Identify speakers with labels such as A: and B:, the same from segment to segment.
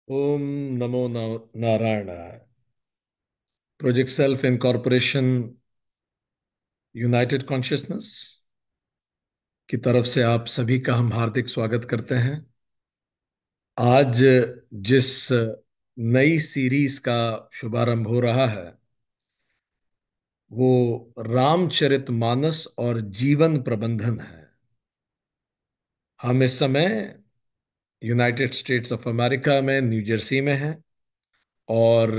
A: ओम नमो नारायणाय। Project self incorporation United consciousness की तरफ से आप सभी का हम हार्दिक स्वागत करते हैं। आज जिस नई सीरीज का शुभारंभ हो रहा है वो रामचरितमानस और जीवन प्रबंधन है। हम इस समय यूनाइटेड स्टेट्स ऑफ अमेरिका में न्यू जर्सी में हैं और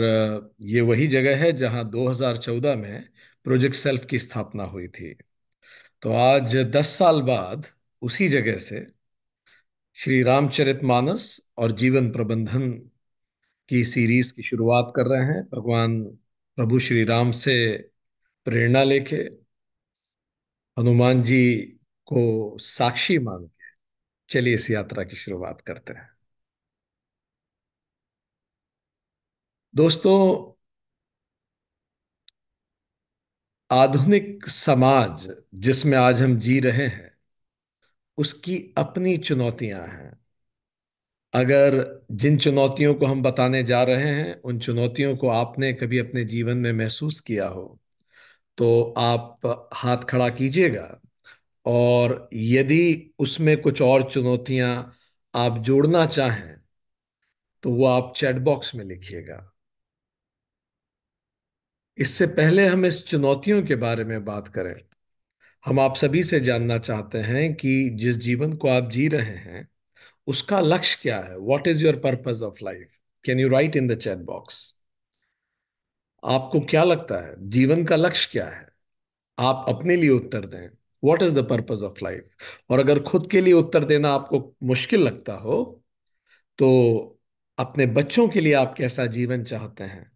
A: ये वही जगह है जहां 2014 में प्रोजेक्ट सेल्फ की स्थापना हुई थी। तो आज 10 साल बाद उसी जगह से श्री रामचरितमानस और जीवन प्रबंधन की सीरीज की शुरुआत कर रहे हैं, भगवान प्रभु श्री राम से प्रेरणा लेके, हनुमान जी को साक्षी मान के। चलिए इस यात्रा की शुरुआत करते हैं। दोस्तों, आधुनिक समाज जिसमें आज हम जी रहे हैं उसकी अपनी चुनौतियां हैं। अगर जिन चुनौतियों को हम बताने जा रहे हैं उन चुनौतियों को आपने कभी अपने जीवन में महसूस किया हो तो आप हाथ खड़ा कीजिएगा। और यदि उसमें कुछ और चुनौतियां आप जोड़ना चाहें तो वो आप चैट बॉक्स में लिखिएगा। इससे पहले हम इस चुनौतियों के बारे में बात करें, हम आप सभी से जानना चाहते हैं कि जिस जीवन को आप जी रहे हैं उसका लक्ष्य क्या है। What is your purpose of life? Can you right in the chat box? आपको क्या लगता है जीवन का लक्ष्य क्या है? आप अपने लिए उत्तर दें। What is the purpose of life? और अगर खुद के लिए उत्तर देना आपको मुश्किल लगता हो तो अपने बच्चों के लिए आप कैसा जीवन चाहते हैं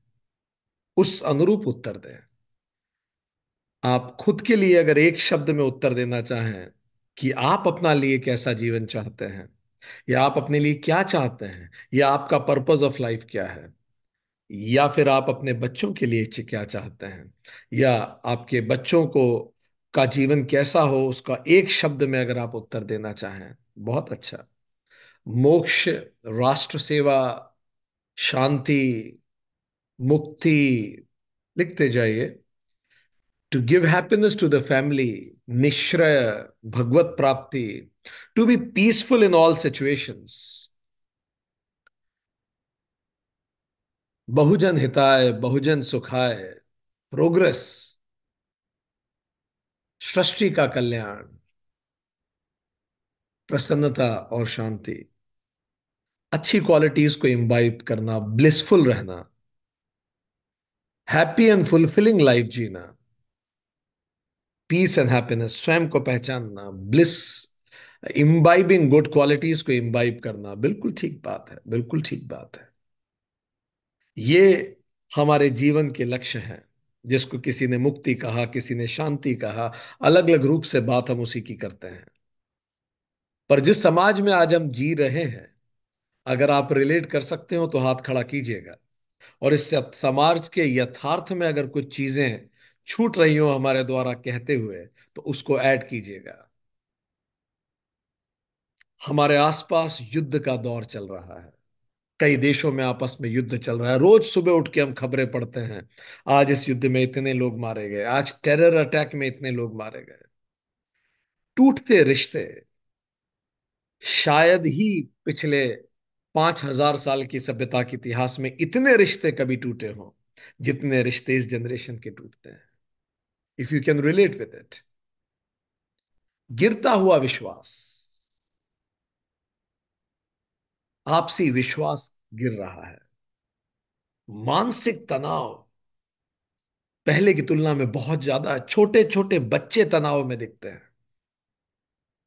A: उस अनुरूप उत्तर दें। आप खुद के लिए अगर एक शब्द में उत्तर देना चाहें कि आप अपना लिए कैसा जीवन चाहते हैं, या आप अपने लिए क्या चाहते हैं, या आपका पर्पज ऑफ लाइफ क्या है, या फिर आप अपने बच्चों के लिए क्या चाहते हैं, या आपके बच्चों को का जीवन कैसा हो, उसका एक शब्द में अगर आप उत्तर देना चाहें, बहुत अच्छा। मोक्ष, राष्ट्र सेवा, शांति, मुक्ति, लिखते जाइए। To give happiness to the family, निश्रय, भगवत प्राप्ति, to be peaceful in all situations, बहुजन हिताय बहुजन सुखाय, प्रोग्रेस, सृष्टि का कल्याण, प्रसन्नता और शांति, अच्छी क्वालिटीज को इम्बाइब करना, ब्लिसफुल रहना, हैप्पी एंड फुलफिलिंग लाइफ जीना, पीस एंड हैप्पीनेस, स्वयं को पहचानना, ब्लिस, इम्बाइबिंग गुड क्वालिटीज को इम्बाइब करना। बिल्कुल ठीक बात है, बिल्कुल ठीक बात है। ये हमारे जीवन के लक्ष्य हैं, जिसको किसी ने मुक्ति कहा, किसी ने शांति कहा। अलग अलग रूप से बात हम उसी की करते हैं। पर जिस समाज में आज हम जी रहे हैं, अगर आप रिलेट कर सकते हो तो हाथ खड़ा कीजिएगा। और इस समाज के यथार्थ में अगर कुछ चीजें छूट रही हो हमारे द्वारा कहते हुए तो उसको ऐड कीजिएगा। हमारे आसपास युद्ध का दौर चल रहा है। कई देशों में आपस में युद्ध चल रहा है। रोज सुबह उठ के हम खबरें पढ़ते हैं, आज इस युद्ध में इतने लोग मारे गए, आज टेरर अटैक में इतने लोग मारे गए। टूटते रिश्ते, शायद ही पिछले 5,000 साल की सभ्यता के इतिहास में इतने रिश्ते कभी टूटे हों जितने रिश्ते इस जनरेशन के टूटते हैं। If you can relate with it. गिरता हुआ विश्वास, आपसी विश्वास गिर रहा है। मानसिक तनाव पहले की तुलना में बहुत ज्यादा है। छोटे छोटे बच्चे तनाव में दिखते हैं।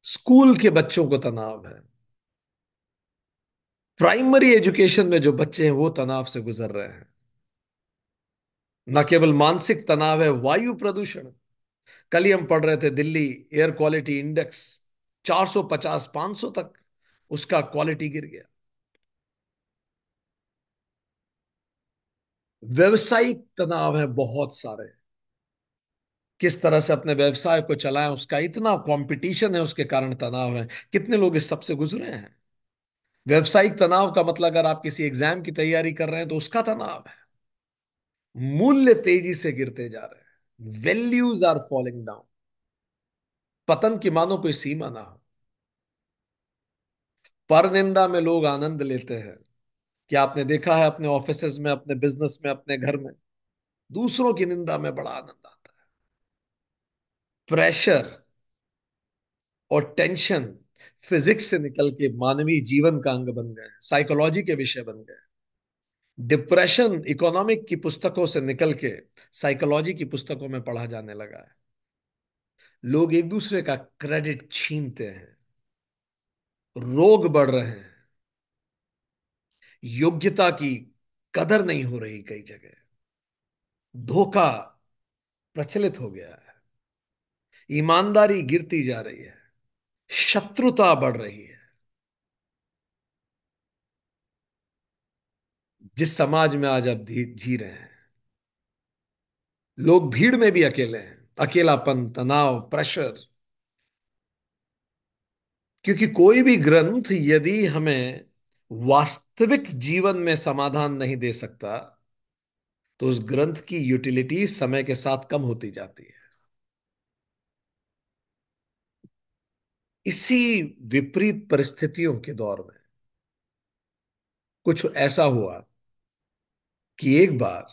A: स्कूल के बच्चों को तनाव है। प्राइमरी एजुकेशन में जो बच्चे हैं वो तनाव से गुजर रहे हैं। न केवल मानसिक तनाव है, वायु प्रदूषण। कल ही हम पढ़ रहे थे दिल्ली एयर क्वालिटी इंडेक्स 450 500 तक उसका क्वालिटी गिर गया। व्यवसायिक तनाव है बहुत सारे। किस तरह से अपने व्यवसाय को चलाएं, उसका इतना कंपटीशन है, उसके कारण तनाव है। कितने लोग इस सबसे गुजरे हैं। व्यवसायिक तनाव का मतलब अगर आप किसी एग्जाम की तैयारी कर रहे हैं तो उसका तनाव है। मूल्य तेजी से गिरते जा रहे हैं, वैल्यूज आर फॉलिंग डाउन, पतन की मानो कोई सीमा ना हो। परनिंदा में लोग आनंद लेते हैं। क्या आपने देखा है अपने ऑफिसेज में, अपने बिजनेस में, अपने घर में दूसरों की निंदा में बड़ा आनंद आता है। प्रेशर और टेंशन फिजिक्स से निकल के मानवीय जीवन का अंग बन गए, साइकोलॉजी के विषय बन गए। डिप्रेशन इकोनॉमिक की पुस्तकों से निकल के साइकोलॉजी की पुस्तकों में पढ़ा जाने लगा है। लोग एक दूसरे का क्रेडिट छीनते हैं, रोग बढ़ रहे हैं, योग्यता की कदर नहीं हो रही, कई जगह धोखा प्रचलित हो गया है, ईमानदारी गिरती जा रही है, शत्रुता बढ़ रही है। जिस समाज में आज आप जी रहे हैं, लोग भीड़ में भी अकेले हैं, अकेलापन, तनाव, प्रेशर। क्योंकि कोई भी ग्रंथ यदि हमें वास्तविक जीवन में समाधान नहीं दे सकता, तो उस ग्रंथ की यूटिलिटी समय के साथ कम होती जाती है। इसी विपरीत परिस्थितियों के दौर में कुछ ऐसा हुआ कि एक बार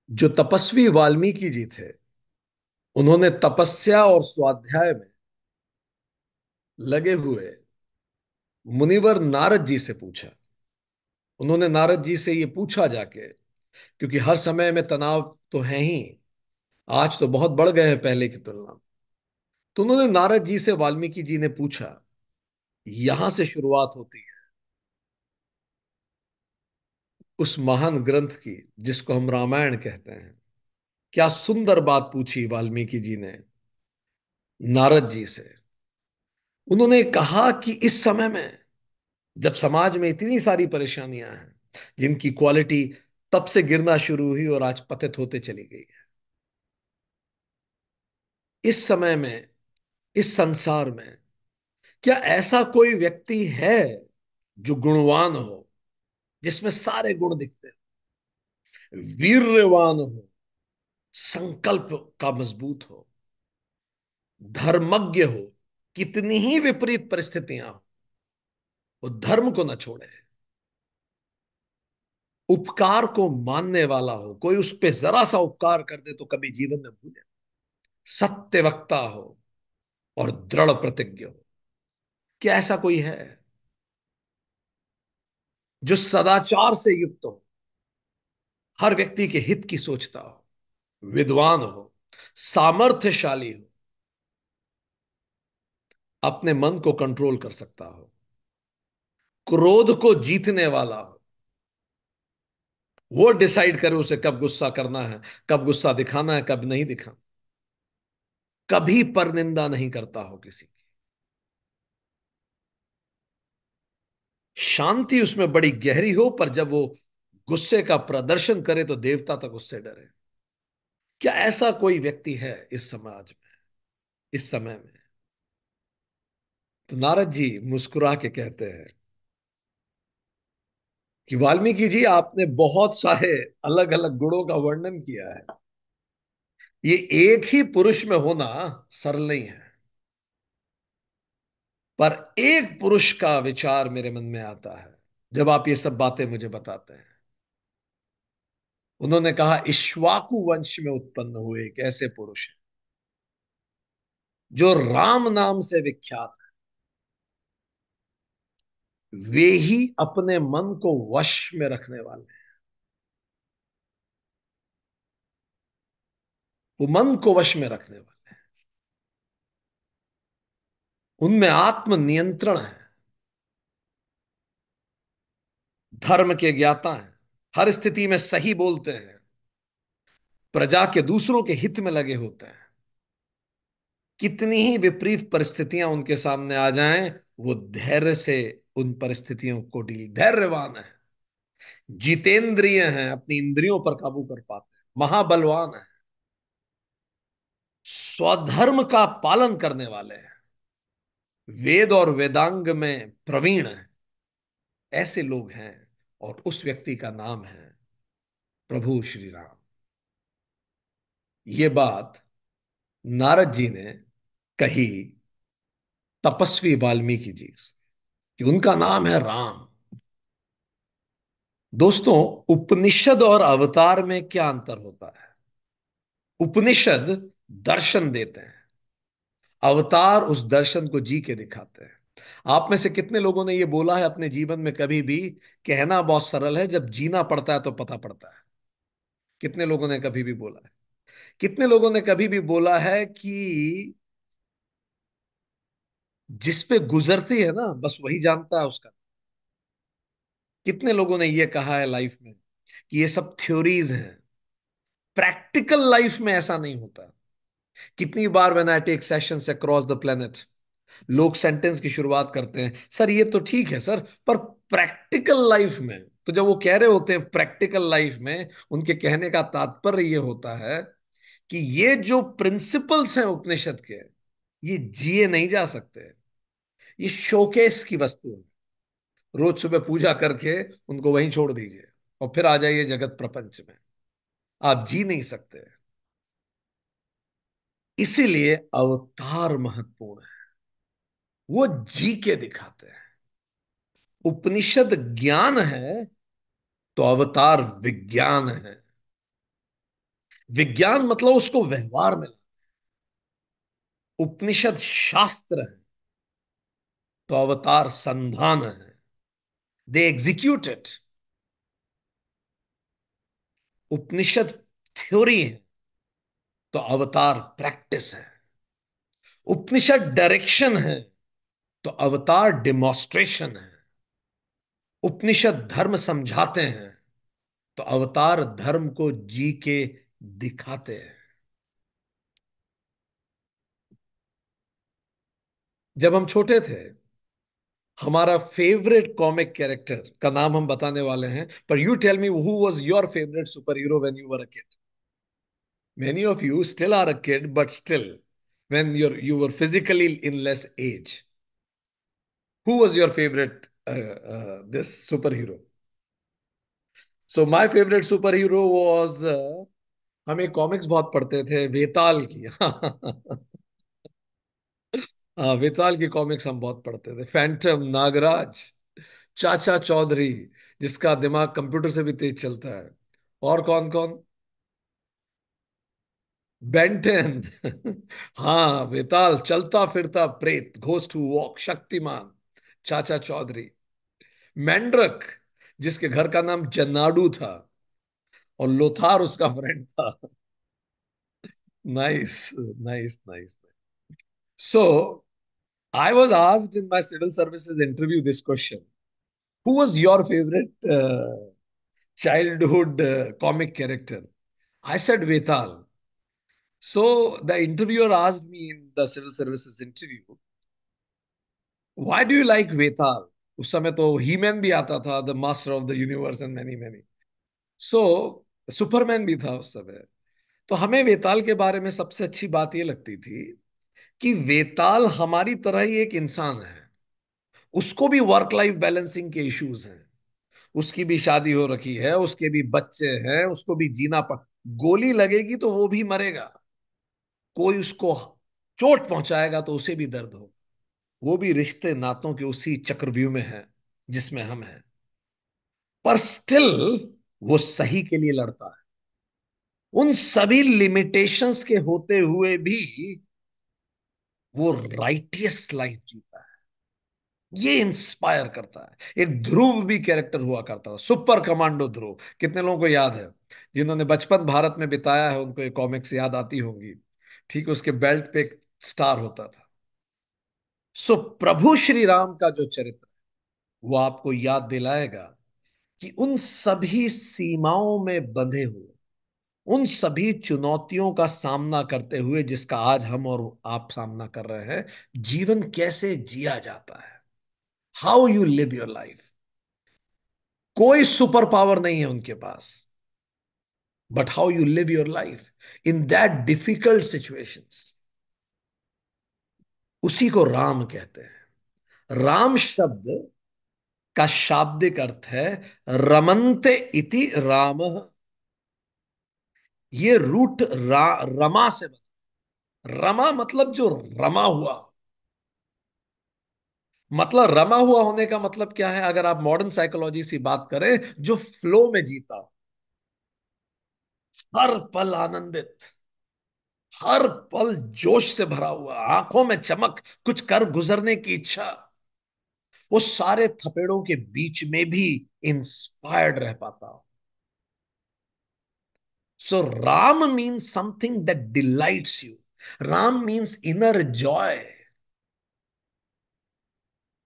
A: जो तपस्वी वाल्मीकि जी थे, उन्होंने तपस्या और स्वाध्याय में लगे हुए मुनिवर नारद जी से पूछा। उन्होंने नारद जी से ये पूछा जाके, क्योंकि हर समय में तनाव तो है ही, आज तो बहुत बढ़ गए हैं पहले की तुलना में। तो उन्होंने नारद जी से, वाल्मीकि जी ने पूछा, यहां से शुरुआत होती है उस महान ग्रंथ की जिसको हम रामायण कहते हैं। क्या सुंदर बात पूछी वाल्मीकि जी ने नारद जी से। उन्होंने कहा कि इस समय में जब समाज में इतनी सारी परेशानियां हैं, जिनकी क्वालिटी तब से गिरना शुरू हुई और आज पतित होते चली गई है, इस समय में, इस संसार में, क्या ऐसा कोई व्यक्ति है जो गुणवान हो, जिसमें सारे गुण दिखते हैं, वीर्यवान हो, संकल्प का मजबूत हो, धर्मज्ञ हो, कितनी ही विपरीत परिस्थितियां हो, वो धर्म को न छोड़े, उपकार को मानने वाला हो, कोई उस पे जरा सा उपकार कर दे तो कभी जीवन में भूले, सत्य वक्ता हो और दृढ़ प्रतिज्ञ हो। क्या ऐसा कोई है जो सदाचार से युक्त हो, हर व्यक्ति के हित की सोचता हो, विद्वान हो, सामर्थ्यशाली हो, अपने मन को कंट्रोल कर सकता हो, क्रोध को जीतने वाला हो, वो डिसाइड करे उसे कब गुस्सा करना है, कब गुस्सा दिखाना है, कब नहीं दिखाना, कभी परनिंदा नहीं करता हो किसी की, शांति उसमें बड़ी गहरी हो, पर जब वो गुस्से का प्रदर्शन करे तो देवता तक उससे डरे। क्या ऐसा कोई व्यक्ति है इस समाज में, इस समय में? तो नारद जी मुस्कुरा के कहते हैं कि वाल्मीकि जी, आपने बहुत सारे अलग अलग गुणों का वर्णन किया है, ये एक ही पुरुष में होना सरल नहीं है। पर एक पुरुष का विचार मेरे मन में आता है जब आप ये सब बातें मुझे बताते हैं। उन्होंने कहा, इक्ष्वाकु वंश में उत्पन्न हुए एक ऐसे पुरुष हैं जो राम नाम से विख्यात है, वे ही अपने मन को वश में रखने वाले हैं। वो मन को वश में रखने वाले हैं, उनमें आत्म नियंत्रण है, धर्म के ज्ञाता हैं, हर स्थिति में सही बोलते हैं, प्रजा के दूसरों के हित में लगे होते हैं। कितनी ही विपरीत परिस्थितियां उनके सामने आ जाएं, वो धैर्य से उन परिस्थितियों को डील, धैर्यवान है, जितेंद्रिय हैं, अपनी इंद्रियों पर काबू कर पाते हैं, महाबलवान है, स्वधर्म का पालन करने वाले हैं। वेद और वेदांग में प्रवीण हैं, ऐसे लोग हैं। और उस व्यक्ति का नाम है प्रभु श्री राम। ये बात नारद जी ने कही तपस्वी वाल्मीकि जी से, कि उनका नाम है राम। दोस्तों, उपनिषद और अवतार में क्या अंतर होता है? उपनिषद दर्शन देते हैं, अवतार उस दर्शन को जी के दिखाते हैं। आप में से कितने लोगों ने यह बोला है अपने जीवन में कभी भी, कहना बहुत सरल है, जब जीना पड़ता है तो पता पड़ता है? कितने लोगों ने कभी भी बोला है? कितने लोगों ने कभी भी बोला है कि जिस पे गुजरती है ना, बस वही जानता है उसका? कितने लोगों ने यह कहा है लाइफ में कि ये सब थ्योरीज हैं, प्रैक्टिकल लाइफ में ऐसा नहीं होता? कितनी बार when I take sessions across the planet, लोग सेंटेंस की शुरुआत करते हैं, सर ये तो ठीक है सर, पर प्रैक्टिकल लाइफ में। तो जब वो कह रहे होते हैं प्रैक्टिकल लाइफ में, उनके कहने का तात्पर्य ये होता है कि ये जो प्रिंसिपल्स हैं उपनिषद के, ये जिए नहीं जा सकते। ये शोकेस की वस्तु है। रोज सुबह पूजा करके उनको वहीं छोड़ दीजिए और फिर आ जाइए जगत प्रपंच में, आप जी नहीं सकते। इसीलिए अवतार महत्वपूर्ण है, वो जी के दिखाते हैं। उपनिषद ज्ञान है तो अवतार विज्ञान है। विज्ञान मतलब उसको व्यवहार में उपनिषद शास्त्र है तो अवतार संधान है, they execute it. Upanishad theory है तो अवतार प्रैक्टिस है। उपनिषद डायरेक्शन है तो अवतार डिमॉन्स्ट्रेशन है। उपनिषद धर्म समझाते हैं तो अवतार धर्म को जी के दिखाते हैं। जब हम छोटे थे, हमारा फेवरेट कॉमिक कैरेक्टर का नाम हम बताने वाले हैं, पर you tell me who was your favourite super hero when you were a kid? Many of you still are a kid, but still when you were physically in less age, who was your favorite this superhero? So my favorite superhero was हम एक comics बहुत पढ़ते थे वेताल की। हाँ, वेताल की comics हम बहुत पढ़ते थे। फैंटम, नागराज, चाचा चौधरी, जिसका दिमाग कंप्यूटर से भी तेज चलता है। और कौन कौन? बेंटेन। हाँ, वेताल, चलता फिरता प्रेत, घोस्ट हू वॉक, शक्तिमान, चाचा चौधरी। मैंड्रक, जिसके घर का नाम जन्नाडू था और लोथार उसका फ्रेंड था। Nice, nice, nice. So I was asked in my civil services interview this question, who was your favourite childhood comic character? I said Vetal. So the interviewer asked me in the civil services interview, why do you like Vetal? उस समय तो ही man भी आता था, the master of the universe and many many. So Superman भी था उस समय। तो हमें वेताल के बारे में सबसे अच्छी बात यह लगती थी कि वेताल हमारी तरह ही एक इंसान है। उसको भी वर्क लाइफ बैलेंसिंग के इश्यूज हैं, उसकी भी शादी हो रखी है, उसके भी बच्चे हैं, उसको भी जीना पड़, गोली लगेगी तो वो भी मरेगा, कोई उसको चोट पहुंचाएगा तो उसे भी दर्द हो। वो भी रिश्ते नातों के उसी चक्रव्यूह में है जिसमें हम हैं, पर स्टिल वो सही के लिए लड़ता है। उन सभी लिमिटेशंस के होते हुए भी वो राइटियस लाइफ जीता है। ये इंस्पायर करता है। एक ध्रुव भी कैरेक्टर हुआ करता था, सुपर कमांडो ध्रुव। कितने लोगों को याद है? जिन्होंने बचपन भारत में बिताया है उनको ये कॉमिक्स याद आती होंगी। ठीक है, उसके बेल्ट पे एक स्टार होता था। सो प्रभु श्री राम का जो चरित्र, वो आपको याद दिलाएगा कि उन सभी सीमाओं में बंधे हुए, उन सभी चुनौतियों का सामना करते हुए जिसका आज हम और आप सामना कर रहे हैं, जीवन कैसे जिया जाता है, how you live your life. कोई सुपर पावर नहीं है उनके पास, but how you live your life in that difficult situations, उसी को राम कहते हैं। राम शब्द का शाब्दिक अर्थ है रमन्ते इति राम। ये रूट रमा से बना। रमा मतलब जो रमा हुआ। मतलब रमा हुआ होने का मतलब क्या है, अगर आप मॉडर्न साइकोलॉजी से बात करें, जो फ्लो में जीता, हर पल आनंदित, हर पल जोश से भरा हुआ, आंखों में चमक, कुछ कर गुजरने की इच्छा, वो सारे थपेड़ों के बीच में भी इंस्पायर्ड रह पाता हो। So Ram means something that delights you. Ram means inner joy.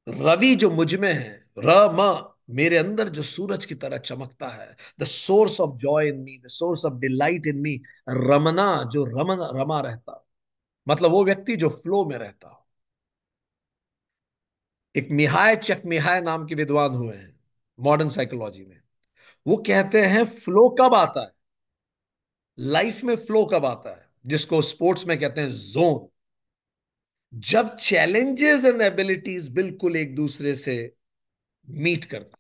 A: रवि जो मुझ में है, र म, मेरे अंदर जो सूरज की तरह चमकता है, the source of joy in me, the source of delight in me. रमना, जो रमा रहता, मतलब वो व्यक्ति जो फ्लो में रहता। एक मिहाय चकमिहाय नाम के विद्वान हुए हैं मॉडर्न साइकोलॉजी में। वो कहते हैं फ्लो कब आता है, लाइफ में फ्लो कब आता है, जिसको स्पोर्ट्स में कहते हैं जोन। जब चैलेंजेस एंड एबिलिटीज बिल्कुल एक दूसरे से मीट करती हैं।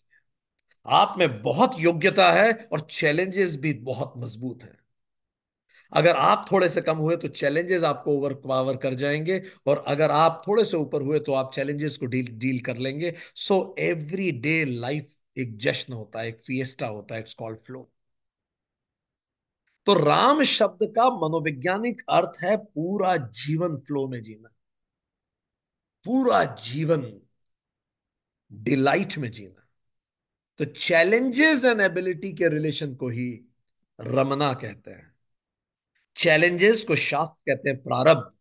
A: आप में बहुत योग्यता है और चैलेंजेस भी बहुत मजबूत हैं। अगर आप थोड़े से कम हुए तो चैलेंजेस आपको ओवर पावर कर जाएंगे, और अगर आप थोड़े से ऊपर हुए तो आप चैलेंजेस को डील डील कर लेंगे। सो एवरी डे लाइफ एक जश्न होता है, एक फिएस्टा होता है, इट्स कॉल्ड फ्लो। तो राम शब्द का मनोवैज्ञानिक अर्थ है पूरा जीवन फ्लो में जीना, पूरा जीवन डिलाइट में जीना। तो चैलेंजेस एंड एबिलिटी के रिलेशन को ही रमना कहते हैं। चैलेंजेस को शास्त्र कहते हैं प्रारब्ध,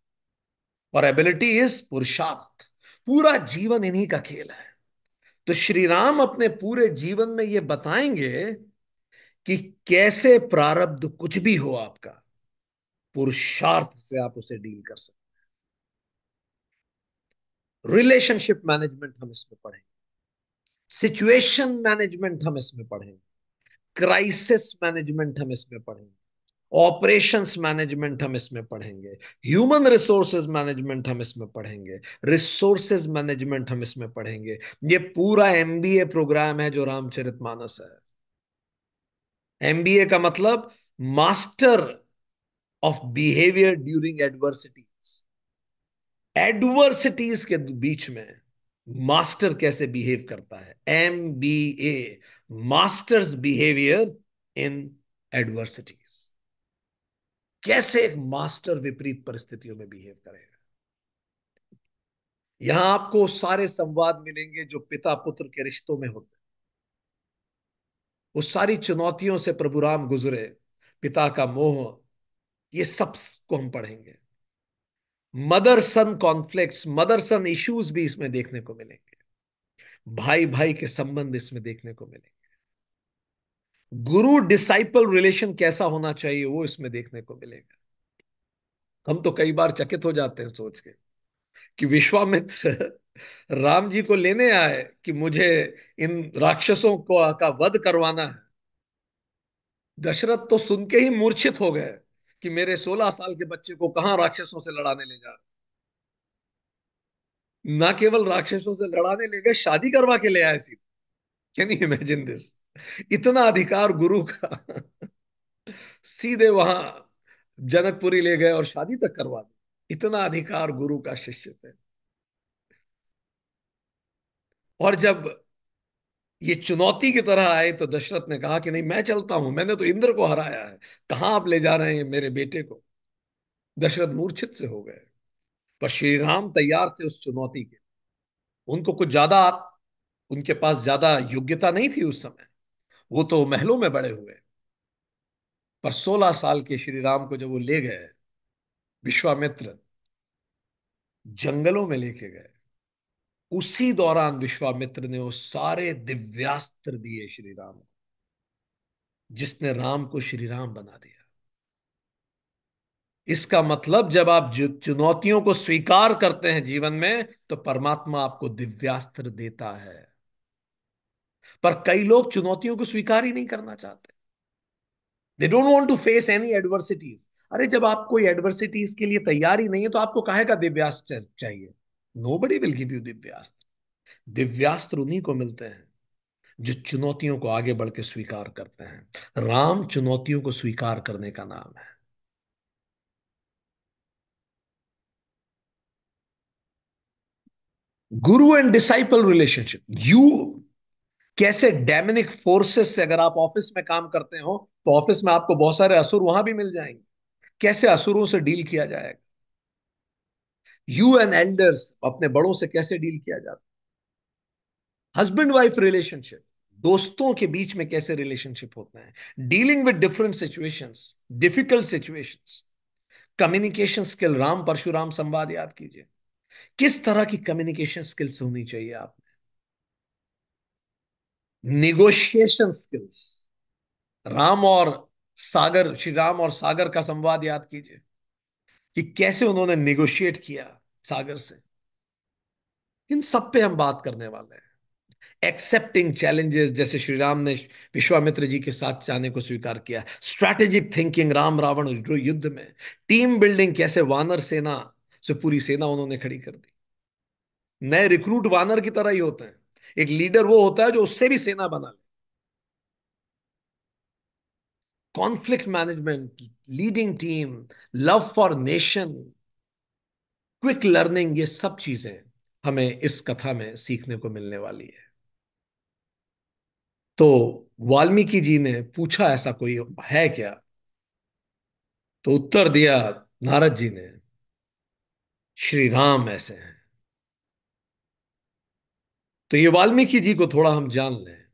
A: और एबिलिटी इज पुरुषार्थ। पूरा जीवन इन्हीं का खेल है। तो श्री राम अपने पूरे जीवन में ये बताएंगे कि कैसे प्रारब्ध कुछ भी हो आपका, पुरुषार्थ से आप उसे डील कर सकते। रिलेशनशिप मैनेजमेंट हम इसमें पढ़ेंगे, सिचुएशन मैनेजमेंट हम इसमें पढ़ेंगे, क्राइसिस मैनेजमेंट हम इसमें पढ़ेंगे, ऑपरेशंस मैनेजमेंट हम इसमें पढ़ेंगे, ह्यूमन रिसोर्सेज मैनेजमेंट हम इसमें पढ़ेंगे, रिसोर्सेज मैनेजमेंट हम इसमें पढ़ेंगे। ये पूरा एमबीए प्रोग्राम है जो रामचरितमानस है। एमबीए का मतलब master of behaviour during adversities. Adversities के बीच में मास्टर कैसे बिहेव करता है, MBA, masters behaviour in adversities. कैसे एक मास्टर विपरीत परिस्थितियों में बिहेव करेगा। यहां आपको सारे संवाद मिलेंगे जो पिता पुत्र के रिश्तों में होते हैं। उस सारी चुनौतियों से प्रभु राम गुजरे, पिता का मोह, ये सब को हम पढ़ेंगे। मदर सन कॉन्फ्लिक्ट्स, मदर सन इश्यूज भी इसमें देखने को मिलेंगे। भाई भाई के संबंध इसमें देखने को मिलेंगे। गुरु डिसाइपल रिलेशन कैसा होना चाहिए वो इसमें देखने को मिलेगा। हम तो कई बार चकित हो जाते हैं सोच के कि विश्वामित्र राम जी को लेने आए कि मुझे इन राक्षसों को का वध करवाना है। दशरथ तो सुन के ही मूर्छित हो गए कि मेरे 16 साल के बच्चे को कहां राक्षसों से लड़ाने ले जा रहे। ना केवल राक्षसों से लड़ाने ले गए, शादी करवा के ले आए सीधे। Can you imagine this. इतना अधिकार गुरु का। सीधे वहां जनकपुरी ले गए और शादी तक करवा दी। इतना अधिकार गुरु का शिष्य पे। और जब ये चुनौती की तरह आए तो दशरथ ने कहा कि नहीं, मैं चलता हूं, मैंने तो इंद्र को हराया है, कहां आप ले जा रहे हैं मेरे बेटे को। दशरथ मूर्छित से हो गए। पर श्री राम तैयार थे उस चुनौती के। उनको कुछ ज्यादा, उनके पास ज्यादा योग्यता नहीं थी उस समय, वो तो महलों में बड़े हुए। पर 16 साल के श्री राम को जब वो ले गए, विश्वामित्र जंगलों में लेके गए, उसी दौरान विश्वामित्र ने वो सारे दिव्यास्त्र दिए श्री राम को, जिसने राम को श्री राम बना दिया। इसका मतलब जब आप चुनौतियों को स्वीकार करते हैं जीवन में, तो परमात्मा आपको दिव्यास्त्र देता है। पर कई लोग चुनौतियों को स्वीकार ही नहीं करना चाहते। They don't want to face any adversities. अरे जब आप कोई एडवर्सिटीज के लिए तैयार ही नहीं है तो आपको काहे का दिव्यास्त्र चाहिए। Nobody will give you दिव्यास्त्र। दिव्यास्त्र उन्हीं को मिलते हैं जो चुनौतियों को आगे बढ़ के स्वीकार करते हैं। राम चुनौतियों को स्वीकार करने का नाम है। गुरु एंड डिसाइपल रिलेशनशिप। यू कैसे डेमनिक फोर्सेस से, अगर आप ऑफिस में काम करते हो तो ऑफिस में आपको बहुत सारे असुर वहां भी मिल जाएंगे। कैसे असुरों से डील किया जाएगा। यू एंड एल्डर्स, अपने बड़ों से कैसे डील किया जाता है। हस्बैंड वाइफ रिलेशनशिप, दोस्तों के बीच में कैसे रिलेशनशिप होते हैं। Dealing with different situations, difficult situations. Communication skill, Ram Parshuram संवाद याद कीजिए। किस तरह की कम्युनिकेशन स्किल्स होनी चाहिए आप। निगोशिएशन स्किल्स, राम और सागर, श्री राम और सागर का संवाद याद कीजिए कि कैसे उन्होंने निगोशिएट किया सागर से। इन सब पे हम बात करने वाले हैं। एक्सेप्टिंग चैलेंजेस, जैसे श्री राम ने विश्वामित्र जी के साथ जाने को स्वीकार किया। स्ट्रैटेजिक थिंकिंग, राम रावण युद्ध में। टीम बिल्डिंग, कैसे वानर सेना से पूरी सेना उन्होंने खड़ी कर दी। नए रिक्रूट वानर की तरह ही होते हैं। एक लीडर वो होता है जो उससे भी सेना बना ले। Conflict management, leading team, love for nation, quick learning, ये सब चीजें हमें इस कथा में सीखने को मिलने वाली है। तो वाल्मीकि जी ने पूछा ऐसा कोई है क्या। तो उत्तर दिया नारद जी ने, श्री राम ऐसे हैं। तो ये वाल्मीकि जी को थोड़ा हम जान लें।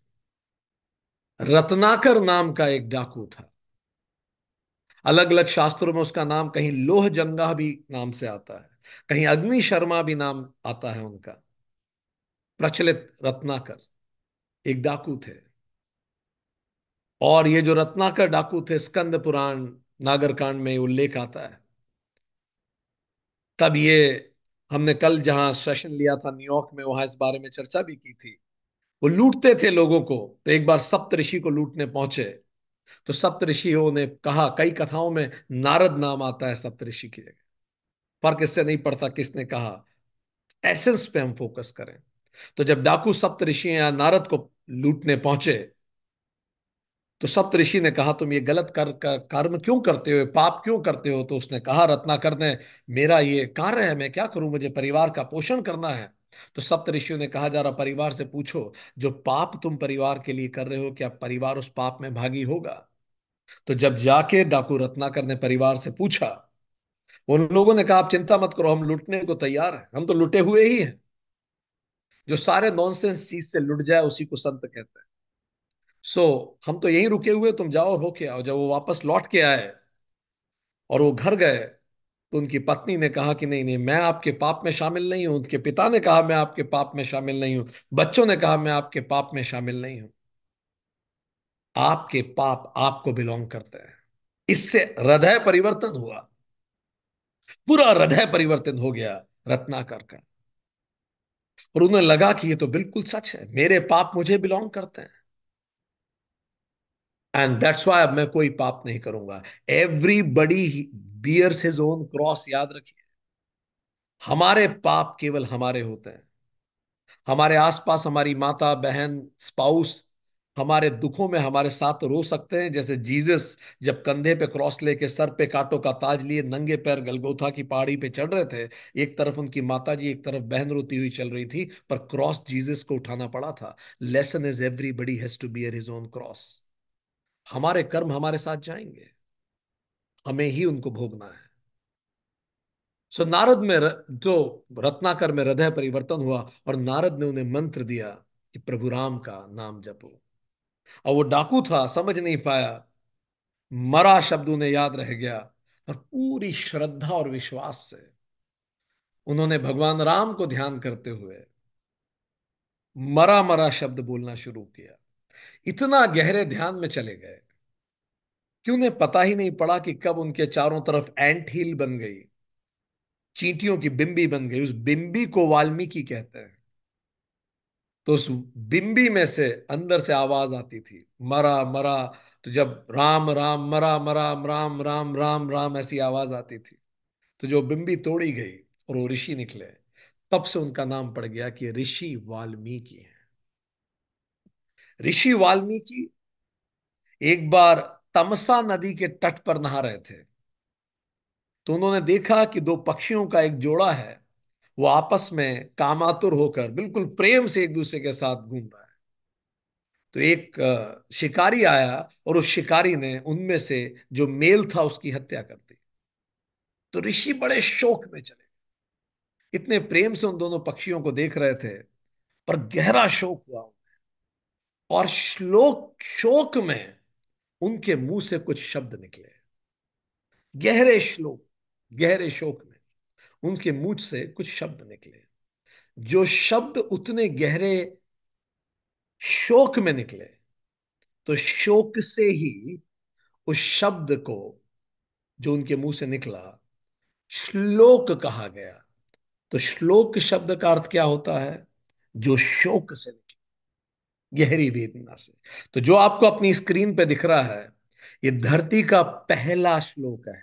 A: रत्नाकर नाम का एक डाकू था। अलग अलग शास्त्रों में उसका नाम, कहीं लोह जंगा भी नाम से आता है, कहीं अग्नि शर्मा भी नाम आता है उनका। प्रचलित रत्नाकर एक डाकू थे। और ये जो रत्नाकर डाकू थे, स्कंद पुराण नागरकांड में उल्लेख आता है। तब ये, हमने कल जहां सेशन लिया था न्यूयॉर्क में, वहां इस बारे में चर्चा भी की थी। वो लूटते थे लोगों को, तो एक बार सप्तऋषि को लूटने पहुंचे। तो सप्तऋषियों ने कहा, कई कथाओं में नारद नाम आता है सप्तऋषि की जगह। फर्क इससे नहीं पड़ता किसने कहा, एसेंस पे हम फोकस करें। तो जब डाकू सप्तऋषि या नारद को लूटने पहुंचे, तो सप्तऋषि ने कहा, तुम ये गलत कर्म क्यों करते हो, पाप क्यों करते हो। तो उसने कहा, रत्नाकर ने, मेरा ये कार्य है, मैं क्या करूं, मुझे परिवार का पोषण करना है। तो सप्तऋषियों ने कहा, जरा परिवार से पूछो, जो पाप तुम परिवार के लिए कर रहे हो, क्या परिवार उस पाप में भागी होगा। तो जब जाके डाकू रत्नाकर ने परिवार से पूछा, उन लोगों ने कहा, आप चिंता मत करो, हम लुटने को तैयार हैं, हम तो लुटे हुए ही हैं। जो सारे नॉनसेंस चीज से लुट जाए उसी को संत कहते हैं। सो हम तो यहीं रुके हुए, तुम जाओ और होके आओ। जब वो वापस लौट के आए और वो घर गए, तो उनकी पत्नी ने कहा कि नहीं नहीं, मैं आपके पाप में शामिल नहीं हूं। उनके पिता ने कहा, मैं आपके पाप में शामिल नहीं हूं। बच्चों ने कहा, मैं आपके पाप में शामिल नहीं हूं। आपके पाप आपको बिलोंग करते हैं। इससे हृदय परिवर्तन हुआ। पूरा हृदय परिवर्तन हो गया रत्नाकर का। और उन्हें लगा कि ये तो बिल्कुल सच है, मेरे पाप मुझे बिलोंग करते हैं। एंड दैट्स वाई अब मैं कोई पाप नहीं करूंगा। Everybody bears his own cross, याद रखिए। हमारे पाप केवल हमारे होते हैं। हमारे आसपास हमारी माता बहन स्पाउस हमारे दुखों में हमारे साथ रो सकते हैं, जैसे जीसस जब कंधे पे क्रॉस लेके, सर पे कांटों का ताज लिए, नंगे पैर गलगोथा की पहाड़ी पे चढ़ रहे थे। एक तरफ उनकी माता जी, एक तरफ बहन रोती हुई चल रही थी, पर क्रॉस जीसस को उठाना पड़ा था। Lesson is everybody has to bear his own cross. हमारे कर्म हमारे साथ जाएंगे, हमें ही उनको भोगना है। सो नारद में जो रत्नाकर में हृदय परिवर्तन हुआ, और नारद ने उन्हें मंत्र दिया कि प्रभु राम का नाम जपो। और वो डाकू था, समझ नहीं पाया, मरा शब्द उन्हें याद रह गया। और पूरी श्रद्धा और विश्वास से उन्होंने भगवान राम को ध्यान करते हुए मरा मरा शब्द बोलना शुरू किया। इतना गहरे ध्यान में चले गए कि उन्हें पता ही नहीं पड़ा कि कब उनके चारों तरफ एंट हिल बन गई, चींटियों की बिंबी बन गई। उस बिंबी को वाल्मीकि कहते हैं। तो उस बिंबी में से अंदर से आवाज आती थी, मरा मरा। तो जब राम राम मरा मरा, राम राम राम राम ऐसी आवाज आती थी, तो जो बिंबी तोड़ी गई और वो ऋषि निकले। तब से उनका नाम पड़ गया कि ऋषि वाल्मीकि हैं। ऋषि वाल्मीकि एक बार तमसा नदी के तट पर नहा रहे थे, तो उन्होंने देखा कि दो पक्षियों का एक जोड़ा है, वो आपस में कामातुर होकर बिल्कुल प्रेम से एक दूसरे के साथ घूम रहा है। तो एक शिकारी आया और उस शिकारी ने उनमें से जो मेल था उसकी हत्या कर दी। तो ऋषि बड़े शोक में चले, इतने प्रेम से उन दोनों पक्षियों को देख रहे थे, पर गहरा शोक हुआ। और शोक में उनके मुंह से कुछ शब्द निकले, गहरे श्लोक, गहरे शोक में उनके मुंह से कुछ शब्द निकले। जो शब्द उतने गहरे शोक में निकले, तो शोक से ही उस शब्द को, जो उनके मुंह से निकला, श्लोक कहा गया। तो श्लोक शब्द का अर्थ क्या होता है? जो शोक से निकले, गहरी वेदना से। तो जो आपको अपनी स्क्रीन पे दिख रहा है, ये धरती का पहला श्लोक है।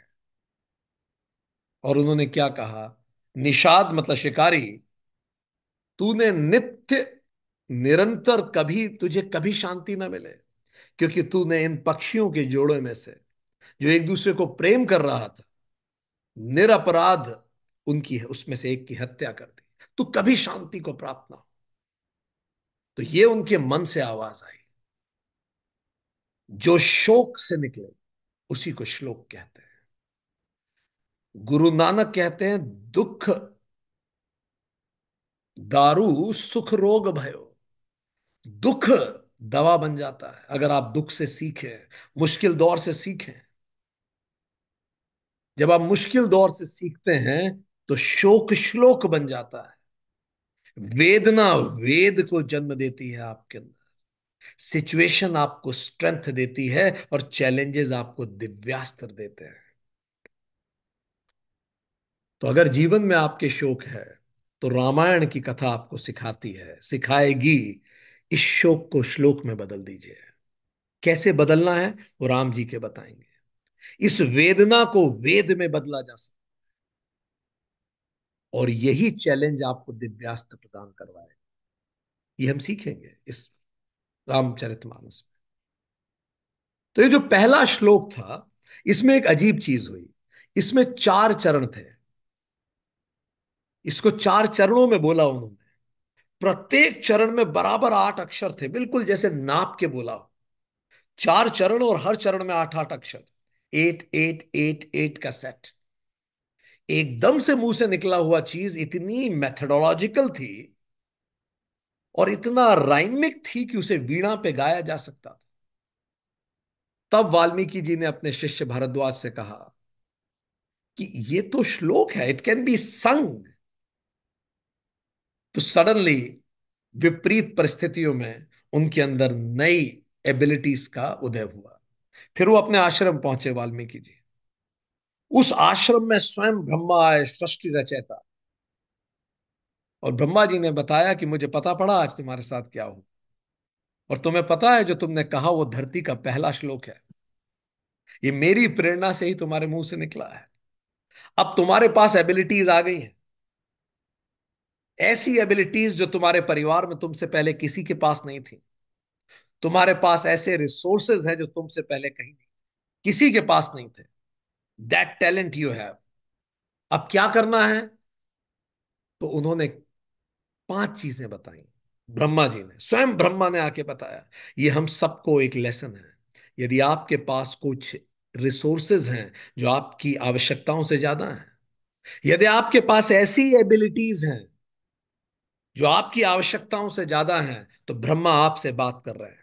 A: और उन्होंने क्या कहा? निषाद मतलब शिकारी, तूने नित्य निरंतर कभी, तुझे कभी शांति ना मिले, क्योंकि तूने इन पक्षियों के जोड़े में से, जो एक दूसरे को प्रेम कर रहा था, निरपराध उनकी उसमें से एक की हत्या कर दी। तू कभी शांति को प्राप्त ना हो। तो ये उनके मन से आवाज आई, जो शोक से निकले उसी को श्लोक कहते हैं। गुरु नानक कहते हैं, दुख दारू सुख रोग भयो। दुख दवा बन जाता है अगर आप दुख से सीखें, मुश्किल दौर से सीखें। जब आप मुश्किल दौर से सीखते हैं, तो शोक श्लोक बन जाता है। वेदना वेद को जन्म देती है आपके अंदर। सिचुएशन आपको स्ट्रेंथ देती है, और चैलेंजेस आपको दिव्यास्त्र देते हैं। तो अगर जीवन में आपके शोक है, तो रामायण की कथा आपको सिखाती है, सिखाएगी, इस शोक को श्लोक में बदल दीजिए। कैसे बदलना है वो राम जी के बताएंगे। इस वेदना को वेद में बदला जा सकता है, और यही चैलेंज आपको दिव्यास्त्र प्रदान करवाए। ये हम सीखेंगे इस रामचरितमानस में। तो ये जो पहला श्लोक था, इसमें एक अजीब चीज हुई। इसमें 4 चरण थे। इसको 4 चरणों में बोला उन्होंने। प्रत्येक चरण में बराबर 8 अक्षर थे, बिल्कुल जैसे नाप के बोला हो। 4 चरण और हर चरण में 8 8 अक्षर। 8 8 8 8 का सेट। एकदम से मुंह से निकला हुआ चीज इतनी मैथडोलॉजिकल थी, और इतना राइमिक थी कि उसे वीणा पे गाया जा सकता था। तब वाल्मीकि जी ने अपने शिष्य भारद्वाज से कहा कि ये तो श्लोक है, इट कैन बी संग। तो सडनली विपरीत परिस्थितियों में उनके अंदर नई एबिलिटीज का उदय हुआ। फिर वो अपने आश्रम पहुंचे, वाल्मीकि जी। उस आश्रम में स्वयं ब्रह्मा आए, सृष्टि रचयिता। और ब्रह्मा जी ने बताया कि मुझे पता पड़ा आज तुम्हारे साथ क्या हो, और तुम्हें पता है जो तुमने कहा वो धरती का पहला श्लोक है। ये मेरी प्रेरणा से ही तुम्हारे मुंह से निकला है। अब तुम्हारे पास एबिलिटीज आ गई हैं, ऐसी एबिलिटीज जो तुम्हारे परिवार में तुमसे पहले किसी के पास नहीं थी। तुम्हारे पास ऐसे रिसोर्सेज हैं जो तुमसे पहले कहीं नहीं, किसी के पास नहीं थे। That talent you have. अब क्या करना है? तो उन्होंने 5 चीजें बताई। ब्रह्मा जी ने, स्वयं ब्रह्मा ने आके बताया। ये हम सबको एक लेसन है। यदि आपके पास कुछ रिसोर्सेज हैं जो आपकी आवश्यकताओं से ज्यादा हैं, यदि आपके पास ऐसी एबिलिटीज हैं जो आपकी आवश्यकताओं से ज्यादा हैं, तो ब्रह्मा आपसे बात कर रहे हैं।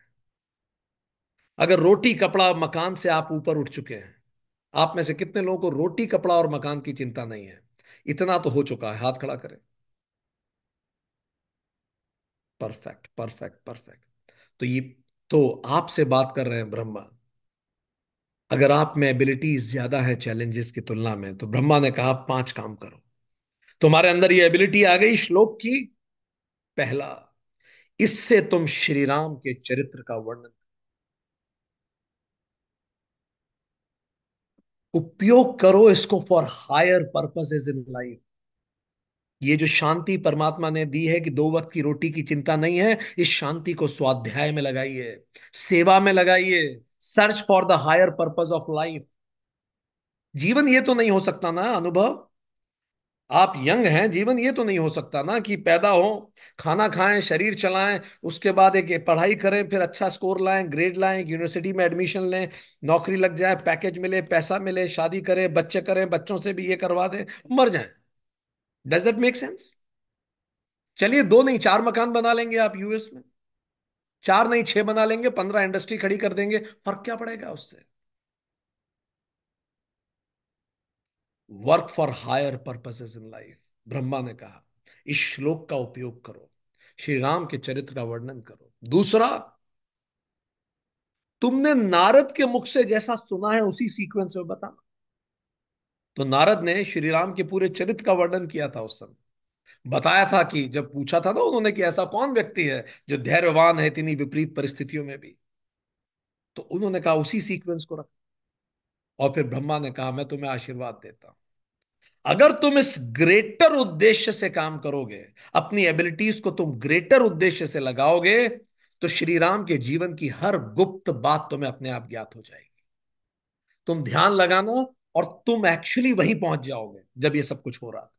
A: अगर रोटी कपड़ा मकान से आप ऊपर उठ चुके हैं, आप में से कितने लोगों को रोटी कपड़ा और मकान की चिंता नहीं है? इतना तो हो चुका है, हाथ खड़ा करें। Perfect, perfect, perfect. तो ये, तो आपसे बात कर रहे हैं ब्रह्मा। अगर आप में एबिलिटीज ज्यादा है चैलेंजेस की तुलना में, तो ब्रह्मा ने कहा 5 काम करो। तुम्हारे अंदर ये एबिलिटी आ गई श्लोक की। पहला, इससे तुम श्री राम के चरित्र का वर्णन, उपयोग करो इसको for higher purposes in life. ये जो शांति परमात्मा ने दी है कि दो वक्त की रोटी की चिंता नहीं है, इस शांति को स्वाध्याय में लगाइए, सेवा में लगाइए। Search for the higher purpose of life. जीवन ये तो नहीं हो सकता ना अनुभव, आप यंग हैं, जीवन ये तो नहीं हो सकता ना कि पैदा हो, खाना खाएं, शरीर चलाएं, उसके बाद एक पढ़ाई करें, फिर अच्छा स्कोर लाएं, ग्रेड लाएं, यूनिवर्सिटी में एडमिशन लें, नौकरी लग जाए, पैकेज मिले, पैसा मिले, शादी करें, बच्चे करें, बच्चों से भी ये करवा दें, मर जाएं। Does that make sense? चलिए दो नहीं चार मकान बना लेंगे आप यूएस में, चार नहीं छह बना लेंगे, 15 इंडस्ट्री खड़ी कर देंगे, फर्क क्या पड़ेगा उससे? Work for higher purposes in life. Brahma ने कहा इस श्लोक का उपयोग करो, श्री राम के चरित्र का वर्णन करो। दूसरा, तुमने नारद के मुख से जैसा सुना है उसी सीक्वेंस में बताना। तो नारद ने श्री राम के पूरे चरित्र का वर्णन किया था उस समय, बताया था कि जब पूछा था ना उन्होंने कि ऐसा कौन व्यक्ति है जो धैर्यवान है इतनी विपरीत परिस्थितियों में भी, तो उन्होंने कहा उसी सीक्वेंस को रख। और फिर ब्रह्मा ने कहा मैं तुम्हें आशीर्वाद देता हूं, अगर तुम इस ग्रेटर उद्देश्य से काम करोगे, अपनी एबिलिटीज को तुम ग्रेटर उद्देश्य से लगाओगे, तो श्री राम के जीवन की हर गुप्त बात तुम्हें अपने आप ज्ञात हो जाएगी। तुम ध्यान लगाना और तुम एक्चुअली वहीं पहुंच जाओगे जब ये सब कुछ हो रहा था।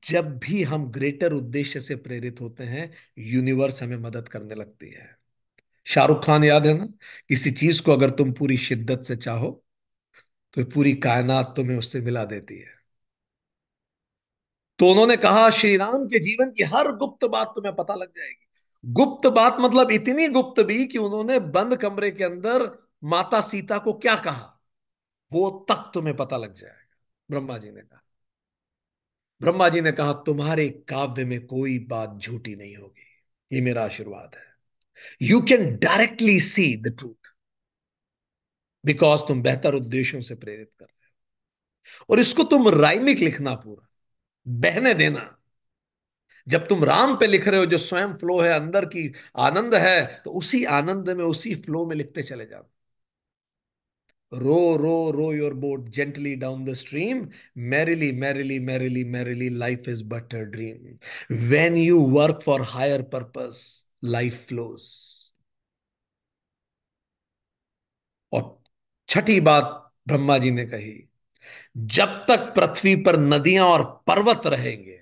A: जब भी हम ग्रेटर उद्देश्य से प्रेरित होते हैं, यूनिवर्स हमें मदद करने लगती है। शाहरुख खान याद है ना, किसी चीज को अगर तुम पूरी शिद्दत से चाहो तो पूरी कायनात तुम्हें उससे मिला देती है। तो उन्होंने कहा श्री राम के जीवन की हर गुप्त बात तुम्हें पता लग जाएगी। गुप्त बात मतलब इतनी गुप्त भी कि उन्होंने बंद कमरे के अंदर माता सीता को क्या कहा, वो तक तुम्हें पता लग जाएगा। ब्रह्मा जी ने कहा, ब्रह्मा जी ने कहा तुम्हारे काव्य में कोई बात झूठी नहीं होगी, ये मेरा आशीर्वाद है। You can directly see the truth, because तुम बेहतर उद्देश्यों से प्रेरित कर रहे हो। और इसको तुम राइमिक लिखना, पूरा बहने देना। जब तुम राम पे लिख रहे हो जो स्वयं फ्लो है, अंदर की आनंद है, तो उसी आनंद में उसी फ्लो में लिखते चले जाओ। Row row row your boat gently down the stream, merrily merrily merrily merrily life is but a dream. When you work for higher purpose, life flows. और छठी बात ब्रह्मा जी ने कही, जब तक पृथ्वी पर नदियां और पर्वत रहेंगे,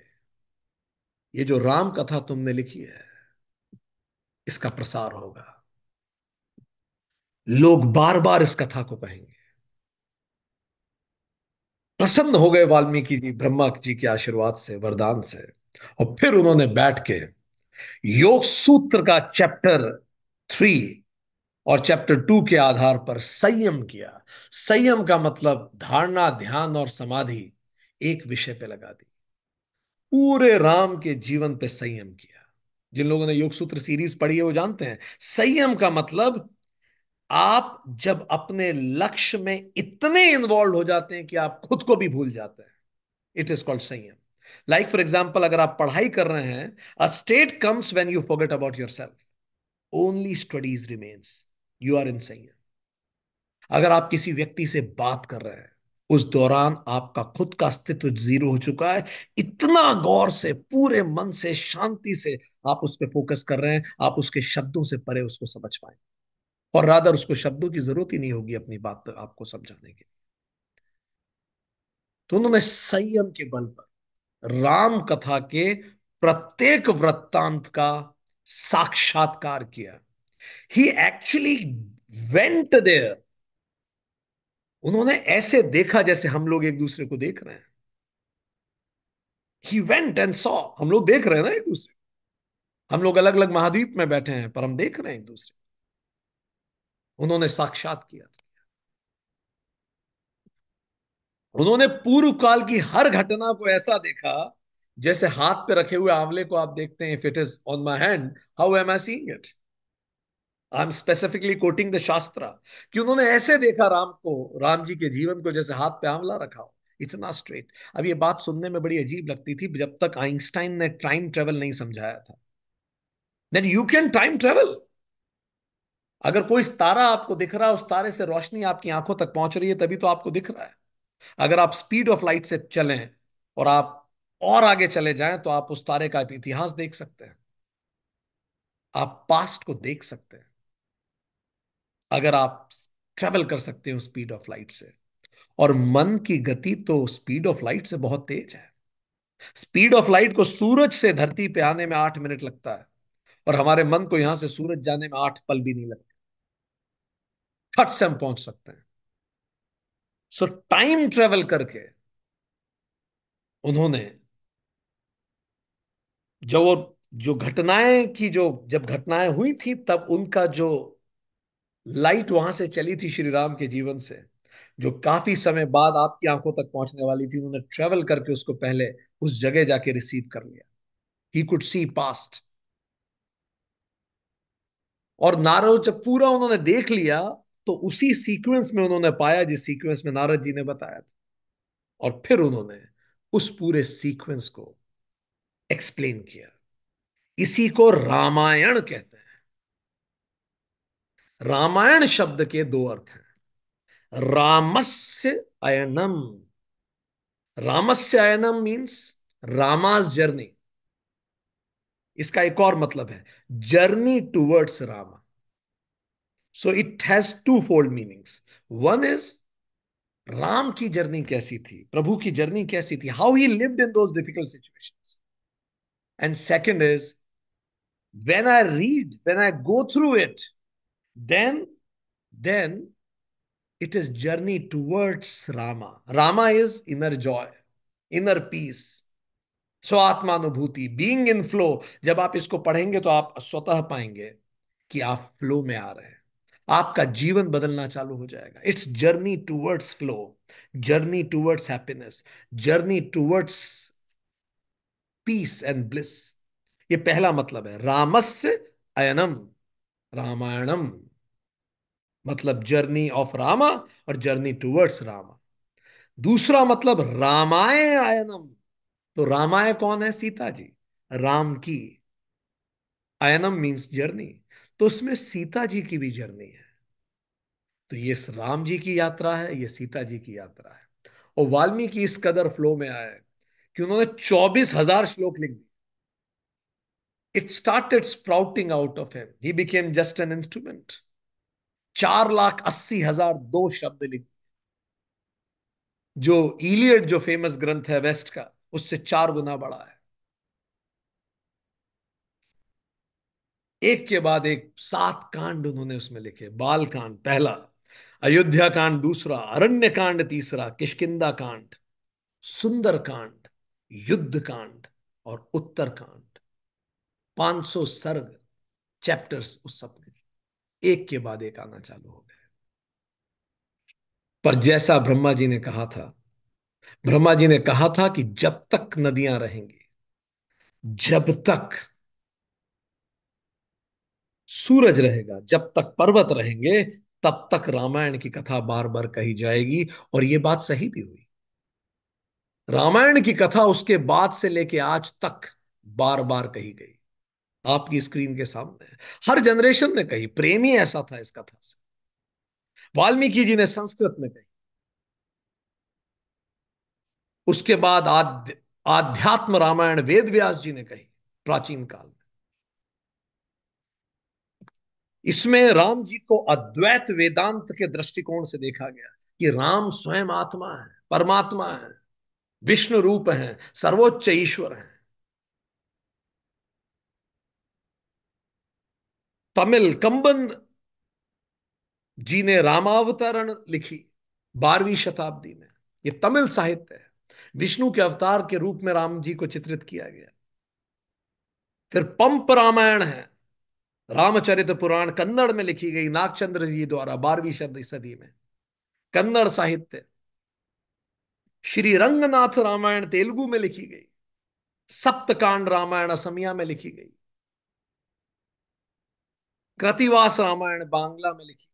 A: ये जो राम कथा तुमने लिखी है इसका प्रसार होगा। लोग बार बार इस कथा को कहेंगे। प्रसन्न हो गए वाल्मीकि जी ब्रह्मा जी के आशीर्वाद से, वरदान से। और फिर उन्होंने बैठ के योग सूत्र का चैप्टर 3 और चैप्टर 2 के आधार पर संयम किया। संयम का मतलब धारणा, ध्यान और समाधि एक विषय पे लगा दी। पूरे राम के जीवन पे संयम किया। जिन लोगों ने योग सूत्र सीरीज पढ़ी है वो जानते हैं, संयम का मतलब आप जब अपने लक्ष्य में इतने इन्वॉल्व हो जाते हैं कि आप खुद को भी भूल जाते हैं, इट इज कॉल्ड संयम। लाइक फॉर एग्जाम्पल, अगर आप पढ़ाई कर रहे हैं, a state comes when you forget about yourself, only studies remains, you are in संयम। अगर आप किसी व्यक्ति से बात कर रहे हैं, उस दौरान आपका खुद का अस्तित्व जीरो हो चुका है, इतना गौर से, पूरे मन से, शांति से आप उस पर फोकस कर रहे हैं, आप उसके शब्दों से परे उसको समझ पाए, और रादर उसको शब्दों की जरूरत ही नहीं होगी अपनी बात आपको समझाने के। तो उन्होंने संयम के बल पर राम कथा के प्रत्येक वृत्तांत का साक्षात्कार किया। ही एक्चुअली वेंट देयर। उन्होंने ऐसे देखा जैसे हम लोग एक दूसरे को देख रहे हैं। ही वेंट एंड सॉ, हम लोग देख रहे हैं ना एक दूसरे को। हम लोग अलग अलग महाद्वीप में बैठे हैं पर हम देख रहे हैं एक दूसरे को। उन्होंने साक्षात किया। उन्होंने पूर्व काल की हर घटना को ऐसा देखा जैसे हाथ पे रखे हुए आंवले को आप देखते हैं, if it is on my hand, how am I seeing it. I am specifically coating the शास्त्रा, कि उन्होंने ऐसे देखा राम को, राम जी के जीवन को, जैसे हाथ पे आंवला रखा हो, इतना स्ट्रेट। अब ये बात सुनने में बड़ी अजीब लगती थी जब तक आइंस्टाइन ने टाइम ट्रेवल नहीं समझाया था। That you can time travel. अगर कोई तारा आपको दिख रहा है, उस तारे से रोशनी आपकी आंखों तक पहुंच रही है, तभी तो आपको दिख रहा है। अगर आप स्पीड ऑफ लाइट से चलें और आप और आगे चले जाएं तो आप उस तारे का इतिहास देख सकते हैं, आप पास्ट को देख सकते हैं, अगर आप ट्रेवल कर सकते हो स्पीड ऑफ लाइट से। और मन की गति तो स्पीड ऑफ लाइट से बहुत तेज है। स्पीड ऑफ लाइट को सूरज से धरती पे आने में 8 मिनट लगता है, और हमारे मन को यहां से सूरज जाने में 8 पल भी नहीं लगते। फट से हम पहुंच सकते हैं। सो टाइम ट्रेवल करके उन्होंने जो वो जो घटनाएं की जो जब घटनाएं हुई थी तब उनका जो लाइट वहां से चली थी श्री राम के जीवन से, जो काफी समय बाद आपकी आंखों तक पहुंचने वाली थी, उन्होंने ट्रेवल करके उसको पहले उस जगह जाके रिसीव कर लिया। He could see past. और नारद जब पूरा उन्होंने देख लिया तो उसी सीक्वेंस में उन्होंने पाया जिस सीक्वेंस में नारद जी ने बताया था। और फिर उन्होंने उस पूरे सीक्वेंस को एक्सप्लेन किया। इसी को रामायण कहते हैं। रामायण शब्द के दो अर्थ हैं। रामस्य अयनम। रामस्य अयनम मीन्स रामास जर्नी। इसका एक और मतलब है journey towards Rama. So it has two fold meanings. One is Ram की जर्नी कैसी थी, प्रभु की जर्नी कैसी थी, how he lived in those difficult situations. And second is when I go through it, then it is journey towards Rama. Rama is inner joy, inner peace, स्वात्मानुभूति, being in flow. जब आप इसको पढ़ेंगे तो आप स्वतः पाएंगे कि आप फ्लो में आ रहे हैं। आपका जीवन बदलना चालू हो जाएगा। It's journey towards flow, journey towards happiness, journey towards peace and bliss. ये पहला मतलब है रामस्य अयनम। रामायणम मतलब जर्नी ऑफ रामा और जर्नी टूवर्ड्स रामा। दूसरा मतलब रामाय अयनम। तो रामाय कौन है? सीता जी, राम की। अयनम मीन्स जर्नी। तो उसमें सीता जी की भी जर्नी है। तो ये राम जी की यात्रा है, ये सीता जी की यात्रा है। और वाल्मीकि इस कदर फ्लो में आया है कि उन्होंने 24,000 श्लोक लिख दिए। It started sprouting out of him, he became just an instrument. 4,80,000 दो शब्द लिख, जो इलियड जो फेमस ग्रंथ है वेस्ट का, उससे 4 गुना बड़ा है। एक के बाद एक 7 कांड उन्होंने उसमें लिखे। बाल कांड पहला, अयोध्या कांड दूसरा, अरण्य कांड तीसरा, किष्किंधा कांड, सुंदर कांड, युद्ध कांड और उत्तर कांड। 500 सर्ग, चैप्टर्स उस सब में एक के बाद एक आना चालू हो गए। पर जैसा ब्रह्मा जी ने कहा था, ब्रह्मा जी ने कहा था कि जब तक नदियां रहेंगी, जब तक सूरज रहेगा, जब तक पर्वत रहेंगे, तब तक रामायण की कथा बार बार कही जाएगी। और यह बात सही भी हुई। रामायण की कथा उसके बाद से लेके आज तक बार बार कही गई। आपकी स्क्रीन के सामने है। हर जनरेशन ने कही। प्रेम ही ऐसा था इस कथा से। वाल्मीकि जी ने संस्कृत में कही, उसके बाद आध्यात्म रामायण वेद व्यास जी ने कही प्राचीन काल में। इसमें राम जी को अद्वैत वेदांत के दृष्टिकोण से देखा गया कि राम स्वयं आत्मा है, परमात्मा है, विष्णु रूप हैं, सर्वोच्च ईश्वर हैं। तमिल कंबन जी ने रामावतरण लिखी 12वीं शताब्दी में। ये तमिल साहित्य है। विष्णु के अवतार के रूप में राम जी को चित्रित किया गया। फिर पंप रामायण है, रामचरित पुराण कन्नड़ में लिखी गई नागचंद्र जी द्वारा 12वीं सदी में। कन्नड़ साहित्य। श्री रंगनाथ रामायण तेलुगु में लिखी गई। सप्तकांड रामायण असमिया में लिखी गई। कृतिवास रामायण बांग्ला में लिखी।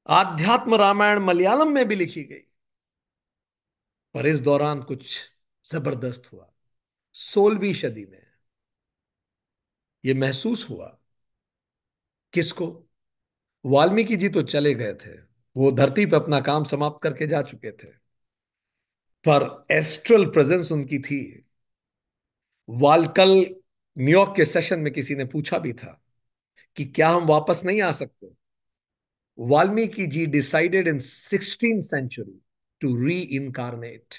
A: आध्यात्म रामायण मलयालम में भी लिखी गई। पर इस दौरान कुछ जबरदस्त हुआ। 16वीं सदी में यह महसूस हुआ। किसको? वाल्मीकि जी तो चले गए थे, वो धरती पे अपना काम समाप्त करके जा चुके थे, पर एस्ट्रल प्रेजेंस उनकी थी। कल न्यूयॉर्क के सेशन में किसी ने पूछा भी था कि क्या हम वापस नहीं आ सकते। Valmiki ji decided in 16th century to reincarnate,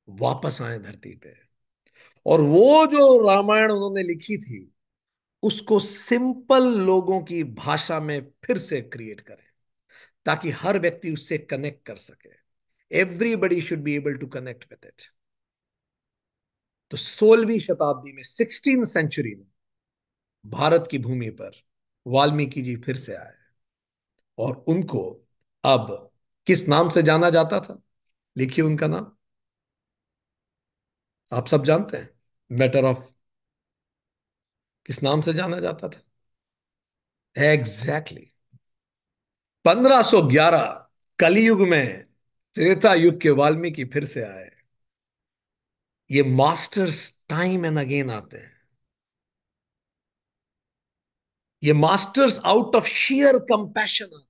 A: वापस आए धरती पे। और वो जो रामायण उन्होंने लिखी थी, उसको सिंपल लोगों की भाषा में फिर से क्रिएट करें, ताकि हर व्यक्ति उससे कनेक्ट कर सके। Everybody should be able to connect with it. तो 16वीं शताब्दी में, 16th century में, भारत की भूमि पर वाल्मीकि जी फिर से आए। और उनको अब किस नाम से जाना जाता था? लिखिए उनका नाम, आप सब जानते हैं। मैटर ऑफ, किस नाम से जाना जाता था? एग्जैक्टली, 1511, कलयुग में, त्रेता युग के वाल्मीकि फिर से आए। ये मास्टर्स टाइम एंड अगेन आते हैं। ये masters out of shear compassion,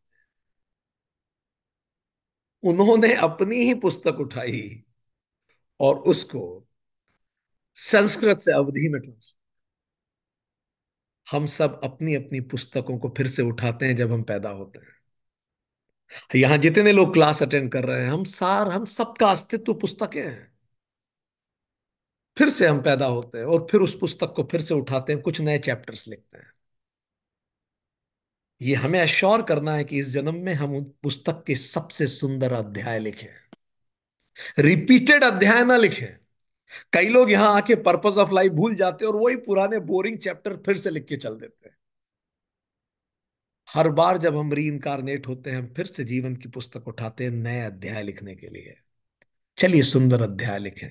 A: उन्होंने अपनी ही पुस्तक उठाई और उसको संस्कृत से अवधी में ट्रांसलेट। हम सब अपनी अपनी पुस्तकों को फिर से उठाते हैं जब हम पैदा होते हैं। यहां जितने लोग क्लास अटेंड कर रहे हैं, हम सबका अस्तित्व पुस्तकें हैं। फिर से हम पैदा होते हैं और फिर उस पुस्तक को फिर से उठाते हैं, कुछ नए चैप्टर्स लिखते हैं। ये हमें अश्योर करना है कि इस जन्म में हम उन पुस्तक के सबसे सुंदर अध्याय लिखें, रिपीटेड अध्याय ना लिखें। कई लोग यहां आके पर्पस ऑफ लाइफ भूल जाते हैं और वही पुराने बोरिंग चैप्टर फिर से लिख के चल देते हैं। हर बार जब हम री इनकारनेट होते हैं, हम फिर से जीवन की पुस्तक उठाते हैं नए अध्याय लिखने के लिए। चलिए सुंदर अध्याय लिखें,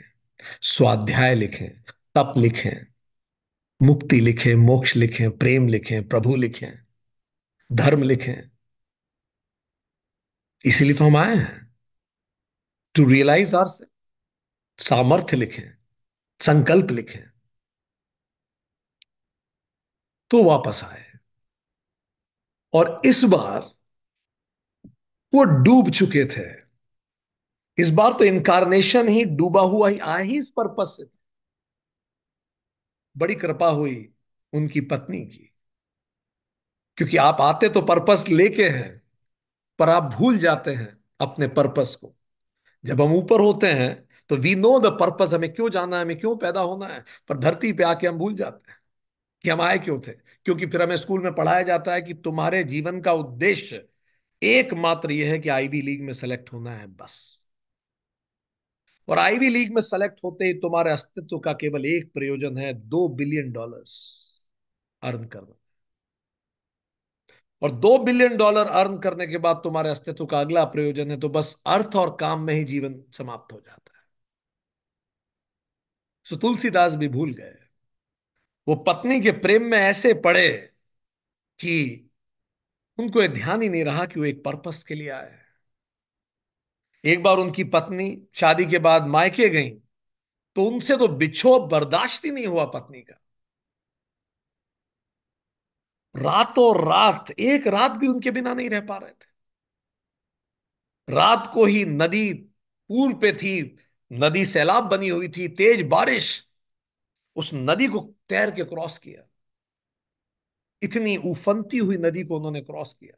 A: स्वाध्याय लिखें, तप लिखें, मुक्ति लिखें, मोक्ष लिखें, प्रेम लिखें, प्रभु लिखें, धर्म लिखें। इसीलिए तो हम आए हैं, टू रियलाइज आवर। सामर्थ्य लिखें, संकल्प लिखें। तो वापस आए, और इस बार वो डूब चुके थे। इस बार तो इनकारनेशन ही डूबा हुआ ही आया ही इस पर्पस से। बड़ी कृपा हुई उनकी पत्नी की, क्योंकि आप आते तो पर्पस लेके हैं, पर आप भूल जाते हैं अपने पर्पस को। जब हम ऊपर होते हैं तो वी नो द पर्पस, हमें क्यों जाना है, हमें क्यों पैदा होना है। पर धरती पे आके हम भूल जाते हैं कि हम आए क्यों थे। क्योंकि फिर हमें स्कूल में पढ़ाया जाता है कि तुम्हारे जीवन का उद्देश्य एकमात्र यह है कि आईवी लीग में सेलेक्ट होना है, बस। और आईवी लीग में सेलेक्ट होते ही तुम्हारे अस्तित्व का केवल एक प्रयोजन है, $2 बिलियन अर्न करना। और $2 बिलियन अर्न करने के बाद तुम्हारे अस्तित्व का अगला प्रयोजन है तो बस अर्थ और काम में ही जीवन समाप्त हो जाता है। सो तुलसीदास भी भूल गए। वो पत्नी के प्रेम में ऐसे पड़े कि उनको ये ध्यान ही नहीं रहा कि वो एक पर्पस के लिए आए हैं। एक बार उनकी पत्नी शादी के बाद मायके गई, तो उनसे तो बिछोह बर्दाश्त ही नहीं हुआ पत्नी का। रातों रात, एक रात भी उनके बिना नहीं रह पा रहे थे। रात को ही नदी पूल पे थी, नदी सैलाब बनी हुई थी, तेज बारिश, उस नदी को तैर के क्रॉस किया। इतनी उफनती हुई नदी को उन्होंने क्रॉस किया।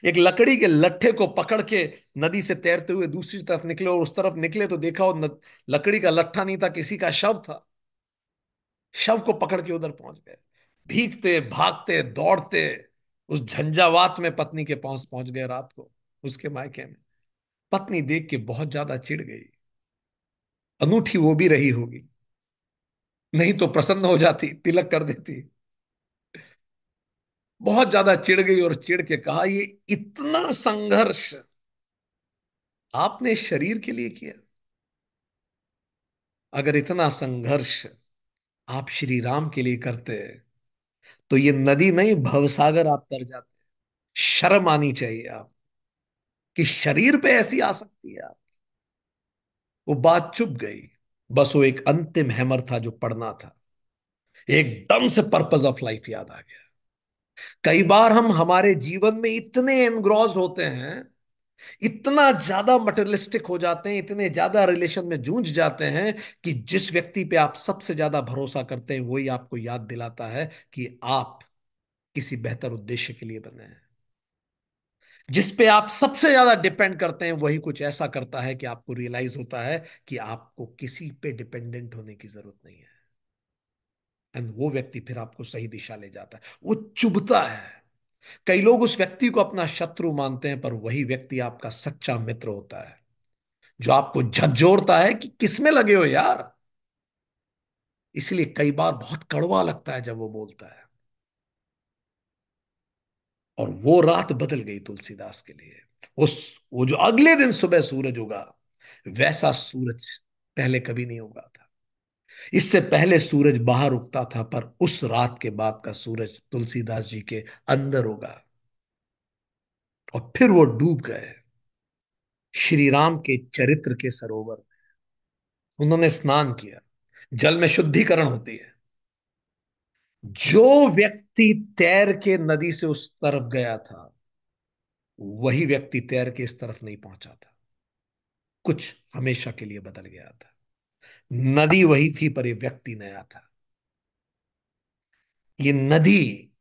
A: एक लकड़ी के लट्ठे को पकड़ के नदी से तैरते हुए दूसरी तरफ निकले, और उस तरफ निकले तो देखा लकड़ी का लट्ठा नहीं था, किसी का शव था। शव को पकड़ के उधर पहुंच गए, भीगते भागते दौड़ते उस झंझावात में पत्नी के पास पहुंच गए रात को, उसके मायके में। पत्नी देख के बहुत ज्यादा चिढ़ गई। अनूठी वो भी रही होगी, नहीं तो प्रसन्न हो जाती, तिलक कर देती। बहुत ज्यादा चिढ़ गई और चिढ़ के कहा, ये इतना संघर्ष आपने इस शरीर के लिए किया? अगर इतना संघर्ष आप श्री राम के लिए करते तो ये नदी नहीं, भवसागर आप तर जाते। शर्म आनी चाहिए आप, कि शरीर पे ऐसी आ सकती है आप। वो बात चुप गई। बस वो एक अंतिम हैमर था जो पड़ना था। एकदम से पर्पस ऑफ लाइफ याद आ गया। कई बार हम हमारे जीवन में इतने एनग्रॉस्ड होते हैं, इतना ज्यादा मटेरियलिस्टिक हो जाते हैं, इतने ज्यादा रिलेशन में जूझ जाते हैं कि जिस व्यक्ति पे आप सबसे ज्यादा भरोसा करते हैं वही आपको याद दिलाता है कि आप किसी बेहतर उद्देश्य के लिए बने हैं। जिस पे आप सबसे ज्यादा डिपेंड करते हैं वही कुछ ऐसा करता है कि आपको रियलाइज होता है कि आपको किसी पे डिपेंडेंट होने की जरूरत नहीं है। एंड वो व्यक्ति फिर आपको सही दिशा ले जाता है, वो चुभता है। कई लोग उस व्यक्ति को अपना शत्रु मानते हैं, पर वही व्यक्ति आपका सच्चा मित्र होता है, जो आपको झंझोड़ता है कि किसमें लगे हो यार। इसलिए कई बार बहुत कड़वा लगता है जब वो बोलता है। और वो रात बदल गई तुलसीदास के लिए। उस वो जो अगले दिन सुबह सूरज उगा, वैसा सूरज पहले कभी नहीं उगा था। इससे पहले सूरज बाहर उगता था, पर उस रात के बाद का सूरज तुलसीदास जी के अंदर उगा। और फिर वो डूब गए श्री राम के चरित्र के सरोवर में। उन्होंने स्नान किया। जल में शुद्धिकरण होती है। जो व्यक्ति तैर के नदी से उस तरफ गया था, वही व्यक्ति तैर के इस तरफ नहीं पहुंचा था। कुछ हमेशा के लिए बदल गया था। नदी वही थी, पर यह व्यक्ति नया था। ये नदी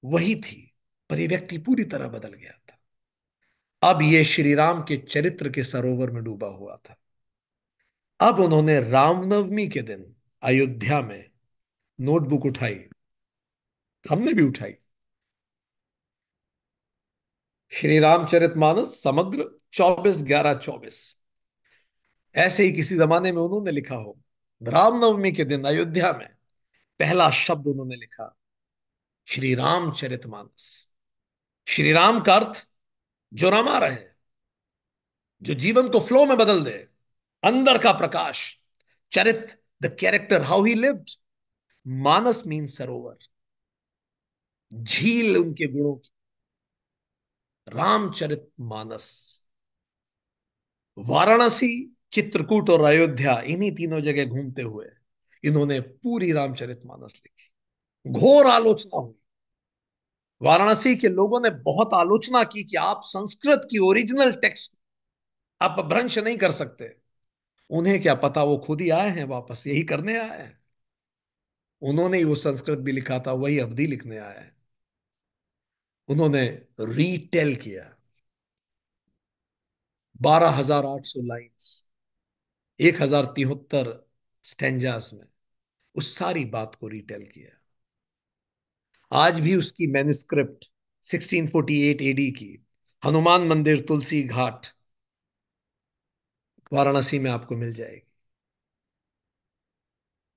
A: वही थी, पर यह व्यक्ति पूरी तरह बदल गया था। अब ये श्री राम के चरित्र के सरोवर में डूबा हुआ था। अब उन्होंने रामनवमी के दिन अयोध्या में नोटबुक उठाई। हमने भी उठाई। श्री रामचरितमानस समग्र 24/11/24। ऐसे ही किसी जमाने में उन्होंने लिखा हो। रामनवमी के दिन अयोध्या में पहला शब्द उन्होंने लिखा, श्री रामचरितमानस। श्री राम का अर्थ जो रमा रहे, जो जीवन को फ्लो में बदल दे, अंदर का प्रकाश। चरित, the character, how he lived. मानस मीन सरोवर, झील उनके गुणों की। रामचरित मानस। वाराणसी, चित्रकूट और अयोध्या, इन्हीं तीनों जगह घूमते हुए इन्होंने पूरी रामचरितमानस लिखी। घोर आलोचना हुई। वाराणसी के लोगों ने बहुत आलोचना की कि आप संस्कृत की ओरिजिनल टेक्स्ट आप अपभ्रंश नहीं कर सकते। उन्हें क्या पता, वो खुद ही आए हैं, वापस यही करने आए हैं। उन्होंने ही वो संस्कृत भी लिखा था, वही अवधि लिखने आए हैं। उन्होंने रीटेल किया। 12,800 लाइन्स, 1,073 स्टेंजास में उस सारी बात को रिटेल किया। आज भी उसकी मैन्युस्क्रिप्ट 1648 एडी की, हनुमान मंदिर तुलसी घाट वाराणसी में आपको मिल जाएगी।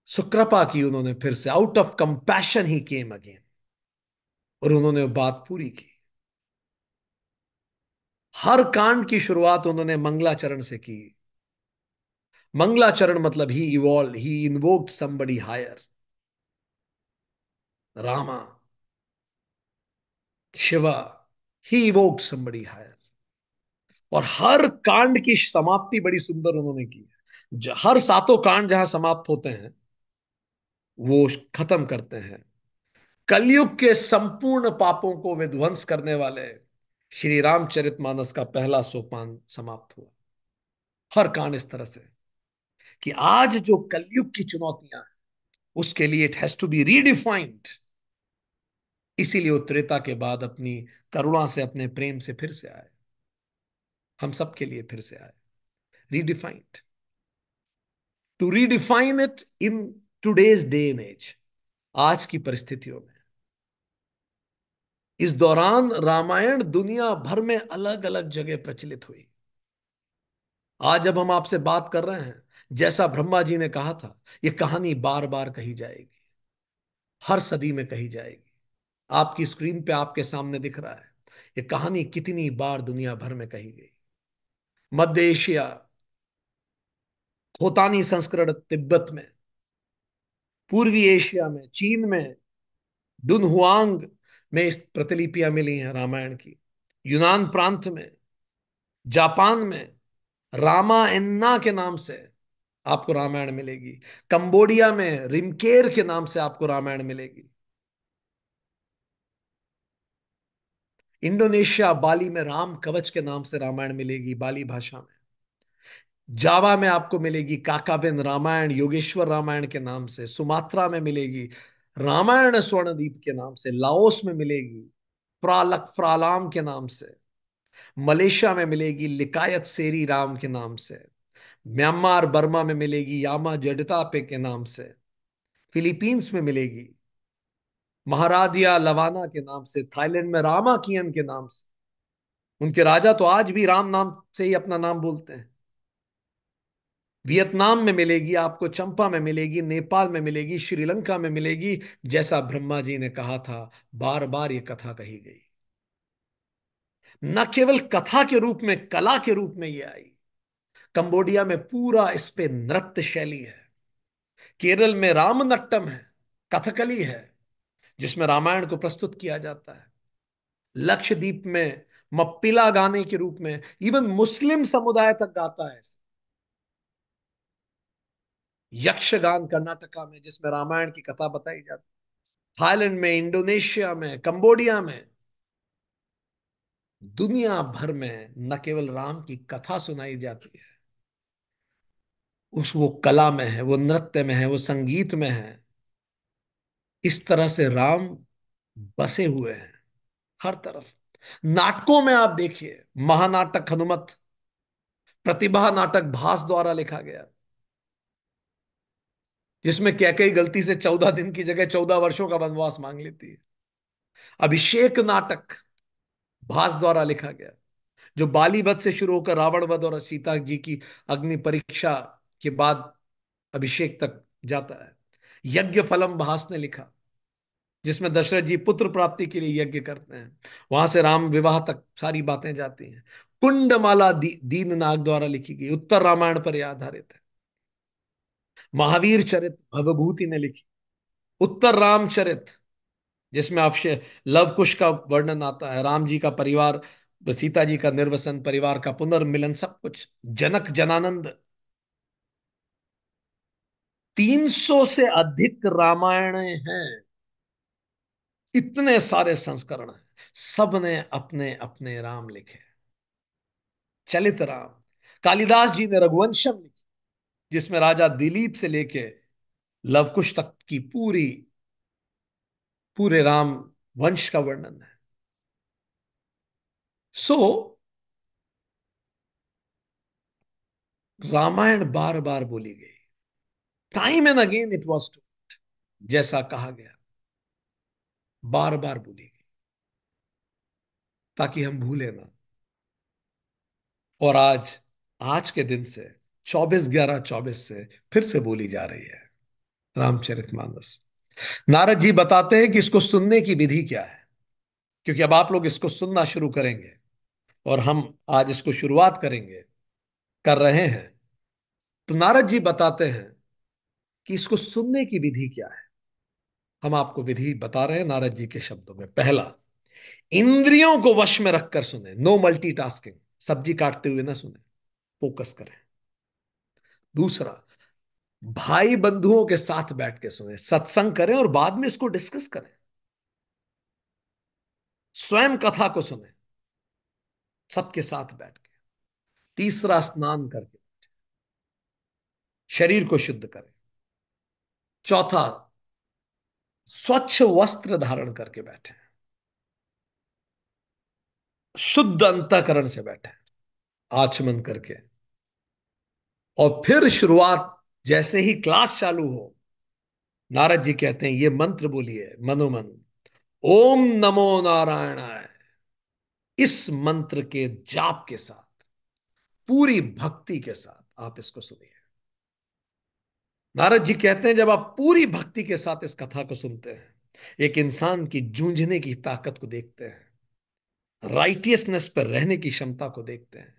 A: सुकृपा की उन्होंने फिर से, out of compassion he came again, और उन्होंने वो बात पूरी की। हर कांड की शुरुआत उन्होंने मंगलाचरण से की। मंगलाचरण मतलब he evolve, he invoked somebody higher. Rama, Shiva, he evoked somebody higher. और हर कांड की समाप्ति बड़ी सुंदर उन्होंने की है। हर सातों कांड जहां समाप्त होते हैं, वो खत्म करते हैं, कलयुग के संपूर्ण पापों को विध्वंस करने वाले श्री रामचरितमानस का पहला सोपान समाप्त हुआ। हर कांड इस तरह से कि आज जो कलयुग की चुनौतियां हैं, उसके लिए it has to be redefined. इसीलिए वो त्रेता के बाद अपनी करुणा से, अपने प्रेम से फिर से आए, हम सबके लिए फिर से आए। Redefined, to redefine it in today's day and age. आज की परिस्थितियों में, इस दौरान रामायण दुनिया भर में अलग अलग जगह प्रचलित हुई। आज जब हम आपसे बात कर रहे हैं, जैसा ब्रह्मा जी ने कहा था, यह कहानी बार बार कही जाएगी, हर सदी में कही जाएगी। आपकी स्क्रीन पे आपके सामने दिख रहा है, यह कहानी कितनी बार दुनिया भर में कही गई। मध्य एशिया, खोतानी संस्करण तिब्बत में, पूर्वी एशिया में, चीन में, डुनहुआंग में इस प्रतिलिपियां मिली हैं रामायण की। यूनान प्रांत में, जापान में रामा एन्ना के नाम से आपको रामायण मिलेगी। कंबोडिया में रिमकेर के नाम से आपको रामायण मिलेगी। इंडोनेशिया बाली में राम कवच के नाम से रामायण मिलेगी, बाली भाषा में। जावा में आपको मिलेगी काकाविन रामायण, योगेश्वर रामायण के नाम से। सुमात्रा में मिलेगी रामायण स्वर्णदीप के नाम से। लाओस में मिलेगी प्रालक फ्रालाम के नाम से। मलेशिया में मिलेगी लिकायत सेरी राम के नाम से। म्यांमार बर्मा में मिलेगी यामा जडतापे के नाम से। फिलीपींस में मिलेगी महारादिया लवाना के नाम से। थाईलैंड में रामाकियन के नाम से। उनके राजा तो आज भी राम नाम से ही अपना नाम बोलते हैं। वियतनाम में मिलेगी आपको, चंपा में मिलेगी, नेपाल में मिलेगी, श्रीलंका में मिलेगी। जैसा ब्रह्मा जी ने कहा था, बार बार ये कथा कही गई। न केवल कथा के रूप में, कला के रूप में ये आई। कंबोडिया में पूरा इस पे नृत्य शैली है। केरल में रामनट्टम है, कथकली है, जिसमें रामायण को प्रस्तुत किया जाता है। लक्षद्वीप में मप्पिला गाने के रूप में इवन मुस्लिम समुदाय तक गाता है। यक्षगान कर्नाटका में, जिसमें रामायण की कथा बताई जाती है। थाईलैंड में, इंडोनेशिया में, कंबोडिया में, दुनिया भर में न केवल राम की कथा सुनाई जाती है, उस वो कला में है, वो नृत्य में है, वो संगीत में है। इस तरह से राम बसे हुए हैं हर तरफ। नाटकों में आप देखिए, महानाटक हनुमत, प्रतिभा नाटक भास द्वारा लिखा गया, जिसमें कैकेयी गलती से 14 दिन की जगह 14 वर्षों का वनवास मांग लेती है। अभिषेक नाटक भास द्वारा लिखा गया, जो बाली वध से शुरू होकर रावण वध और सीता जी की अग्नि परीक्षा के बाद अभिषेक तक जाता है। यज्ञ फलम भास ने लिखा, जिसमें दशरथ जी पुत्र प्राप्ति के लिए यज्ञ करते हैं। वहां से राम विवाह तक सारी बातें जाती हैं। कुंडमाला दीन नाग द्वारा लिखी गई, उत्तर रामायण पर यह आधारित है। महावीर चरित भवभूति ने लिखी। उत्तर रामचरित, जिसमें अवश्य लव कुश का वर्णन आता है, राम जी का परिवार, सीता जी का निर्वसन, परिवार का पुनर्मिलन, सब कुछ। जनक जनानंद, 300 से अधिक रामायण हैं। इतने सारे संस्करण हैं, सब ने अपने अपने राम लिखे। चलित राम, कालिदास जी ने रघुवंशम लिखी, जिसमें राजा दिलीप से लेके लवकुश तक की पूरे राम वंश का वर्णन है। सो रामायण बार बार बोली गई, time and again it was to, जैसा कहा गया, बार बार बोली गई ताकि हम भूले ना। और आज, आज के दिन से 24/11/24 से फिर से बोली जा रही है रामचरितमानस। नारद जी बताते हैं कि इसको सुनने की विधि क्या है, क्योंकि अब आप लोग इसको सुनना शुरू करेंगे और हम आज इसको शुरुआत करेंगे, कर रहे हैं। तो नारद जी बताते हैं कि इसको सुनने की विधि क्या है। हम आपको विधि बता रहे हैं नारद जी के शब्दों में। पहला, इंद्रियों को वश में रखकर सुने, नो मल्टीटास्किंग, सब्जी काटते हुए ना सुने, फोकस करें। दूसरा, भाई बंधुओं के साथ बैठ के सुने, सत्संग करें और बाद में इसको डिस्कस करें। स्वयं कथा को सुने सबके साथ बैठ के। तीसरा, स्नान करके शरीर को शुद्ध करें। चौथा, स्वच्छ वस्त्र धारण करके बैठे, शुद्ध अंतःकरण से बैठे, आचमन करके। और फिर शुरुआत, जैसे ही क्लास चालू हो, नारद जी कहते हैं ये मंत्र बोलिए मनोमन, ओम नमो नारायणाय। इस मंत्र के जाप के साथ, पूरी भक्ति के साथ आप इसको सुनिए। नारद जी कहते हैं जब आप पूरी भक्ति के साथ इस कथा को सुनते हैं, एक इंसान की जूझने की ताकत को देखते हैं, राइटियसनेस पर रहने की क्षमता को देखते हैं,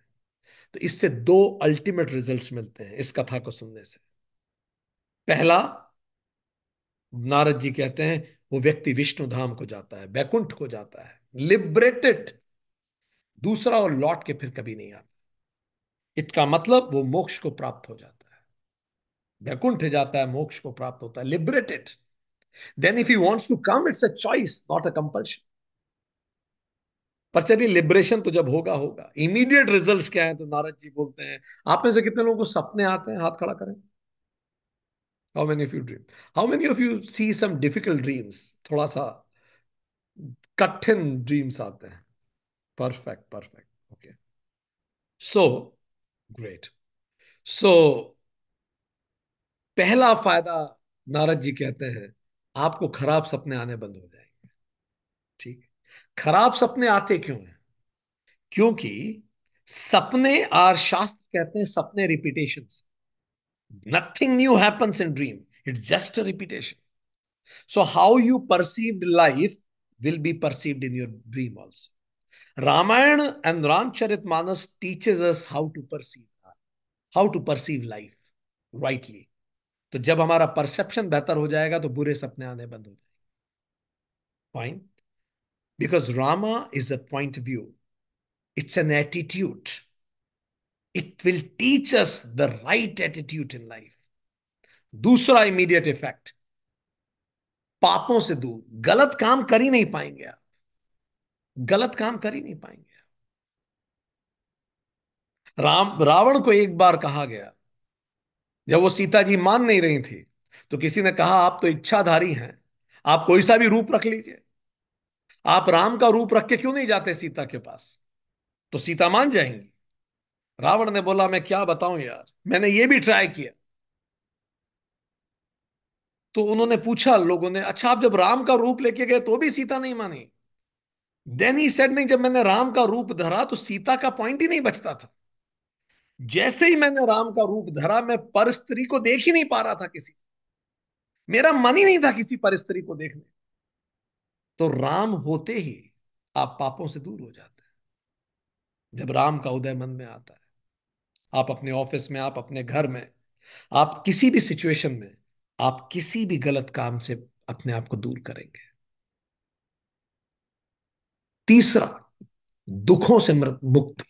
A: तो इससे दो अल्टीमेट रिजल्ट्स मिलते हैं इस कथा को सुनने से। पहला, नारद जी कहते हैं वो व्यक्ति विष्णु धाम को जाता है, बैकुंठ को जाता है, लिबरेटेड। दूसरा, और लौट के फिर कभी नहीं आता। इसका मतलब वो मोक्ष को प्राप्त हो जाता है, बैकुंठ जाता है, मोक्ष को प्राप्त होता है, liberated. Then if he wants to come, it's a choice, not a compulsion. पर चलिए, लिबरेशन तो जब होगा होगा। इमीडिएट रिजल्ट्स क्या है, तो नारद जी बोलते हैं, आप में से कितने लोगों को सपने आते हैं, हाथ खड़ा करें। How many of you dream, how many of you see some difficult dreams, थोड़ा सा कठिन ड्रीम्स आते हैं। Perfect, perfect, okay. So great. So पहला फायदा, नारद जी कहते हैं, आपको खराब सपने आने बंद हो जाएंगे। ठीक है। खराब सपने आते क्यों हैं? क्योंकि सपने, और शास्त्र कहते हैं सपने repetition, nothing new happens in dream, it's just a repetition. So how you perceived life will be perceived in your dream also. Ramayan and Ramcharitmanas teaches us how to perceive life rightly. तो जब हमारा परसेप्शन बेहतर हो जाएगा तो बुरे सपने आने बंद हो जाएंगे। Fine. Because Rama is a point view, it's an attitude, it will teach us the right attitude in life. दूसरा इमीडिएट इफेक्ट, पापों से दूर, गलत काम कर ही नहीं पाएंगे आप, गलत काम कर ही नहीं पाएंगे। रावण को एक बार कहा गया, जब वो सीता जी मान नहीं रही थी, तो किसी ने कहा आप तो इच्छाधारी हैं, आप कोई सा भी रूप रख लीजिए, आप राम का रूप रख के क्यों नहीं जाते सीता के पास, तो सीता मान जाएंगी। रावण ने बोला मैं क्या बताऊं यार, मैंने ये भी ट्राई किया। तो उन्होंने पूछा, लोगों ने, अच्छा आप जब राम का रूप लेके गए तो भी सीता नहीं मानी? देन ही सेड, नहीं, जब मैंने राम का रूप धरा तो सीता का पॉइंट ही नहीं बचता था। जैसे ही मैंने राम का रूप धरा, मैं पर स्त्री को देख ही नहीं पा रहा था किसी, मेरा मन ही नहीं था किसी पर स्त्री को देखने। तो राम होते ही आप पापों से दूर हो जाते हैं, जब राम का उदय मन में आता है। आप अपने ऑफिस में, आप अपने घर में, आप किसी भी सिचुएशन में, आप किसी भी गलत काम से अपने आप को दूर करेंगे। तीसरा, दुखों से मुक्ति।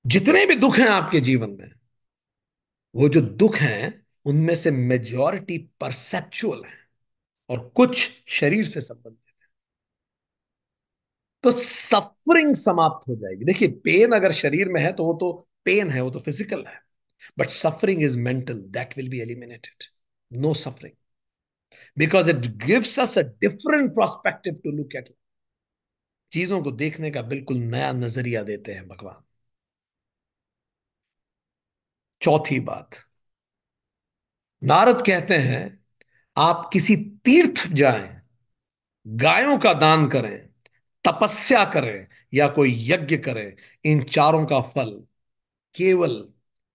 A: जितने भी दुख हैं आपके जीवन में, वो जो दुख हैं, उनमें से मेजॉरिटी परसेप्चुअल है और कुछ शरीर से संबंधित। तो सफरिंग समाप्त हो जाएगी। देखिए, पेन अगर शरीर में है तो वो तो पेन है, वो तो फिजिकल है। But suffering is mental, that will be eliminated. No suffering, because it gives us a different prospective to look at. चीजों को देखने का बिल्कुल नया नजरिया देते हैं भगवान। चौथी बात, नारद कहते हैं, आप किसी तीर्थ जाएं, गायों का दान करें, तपस्या करें, या कोई यज्ञ करें, इन चारों का फल केवल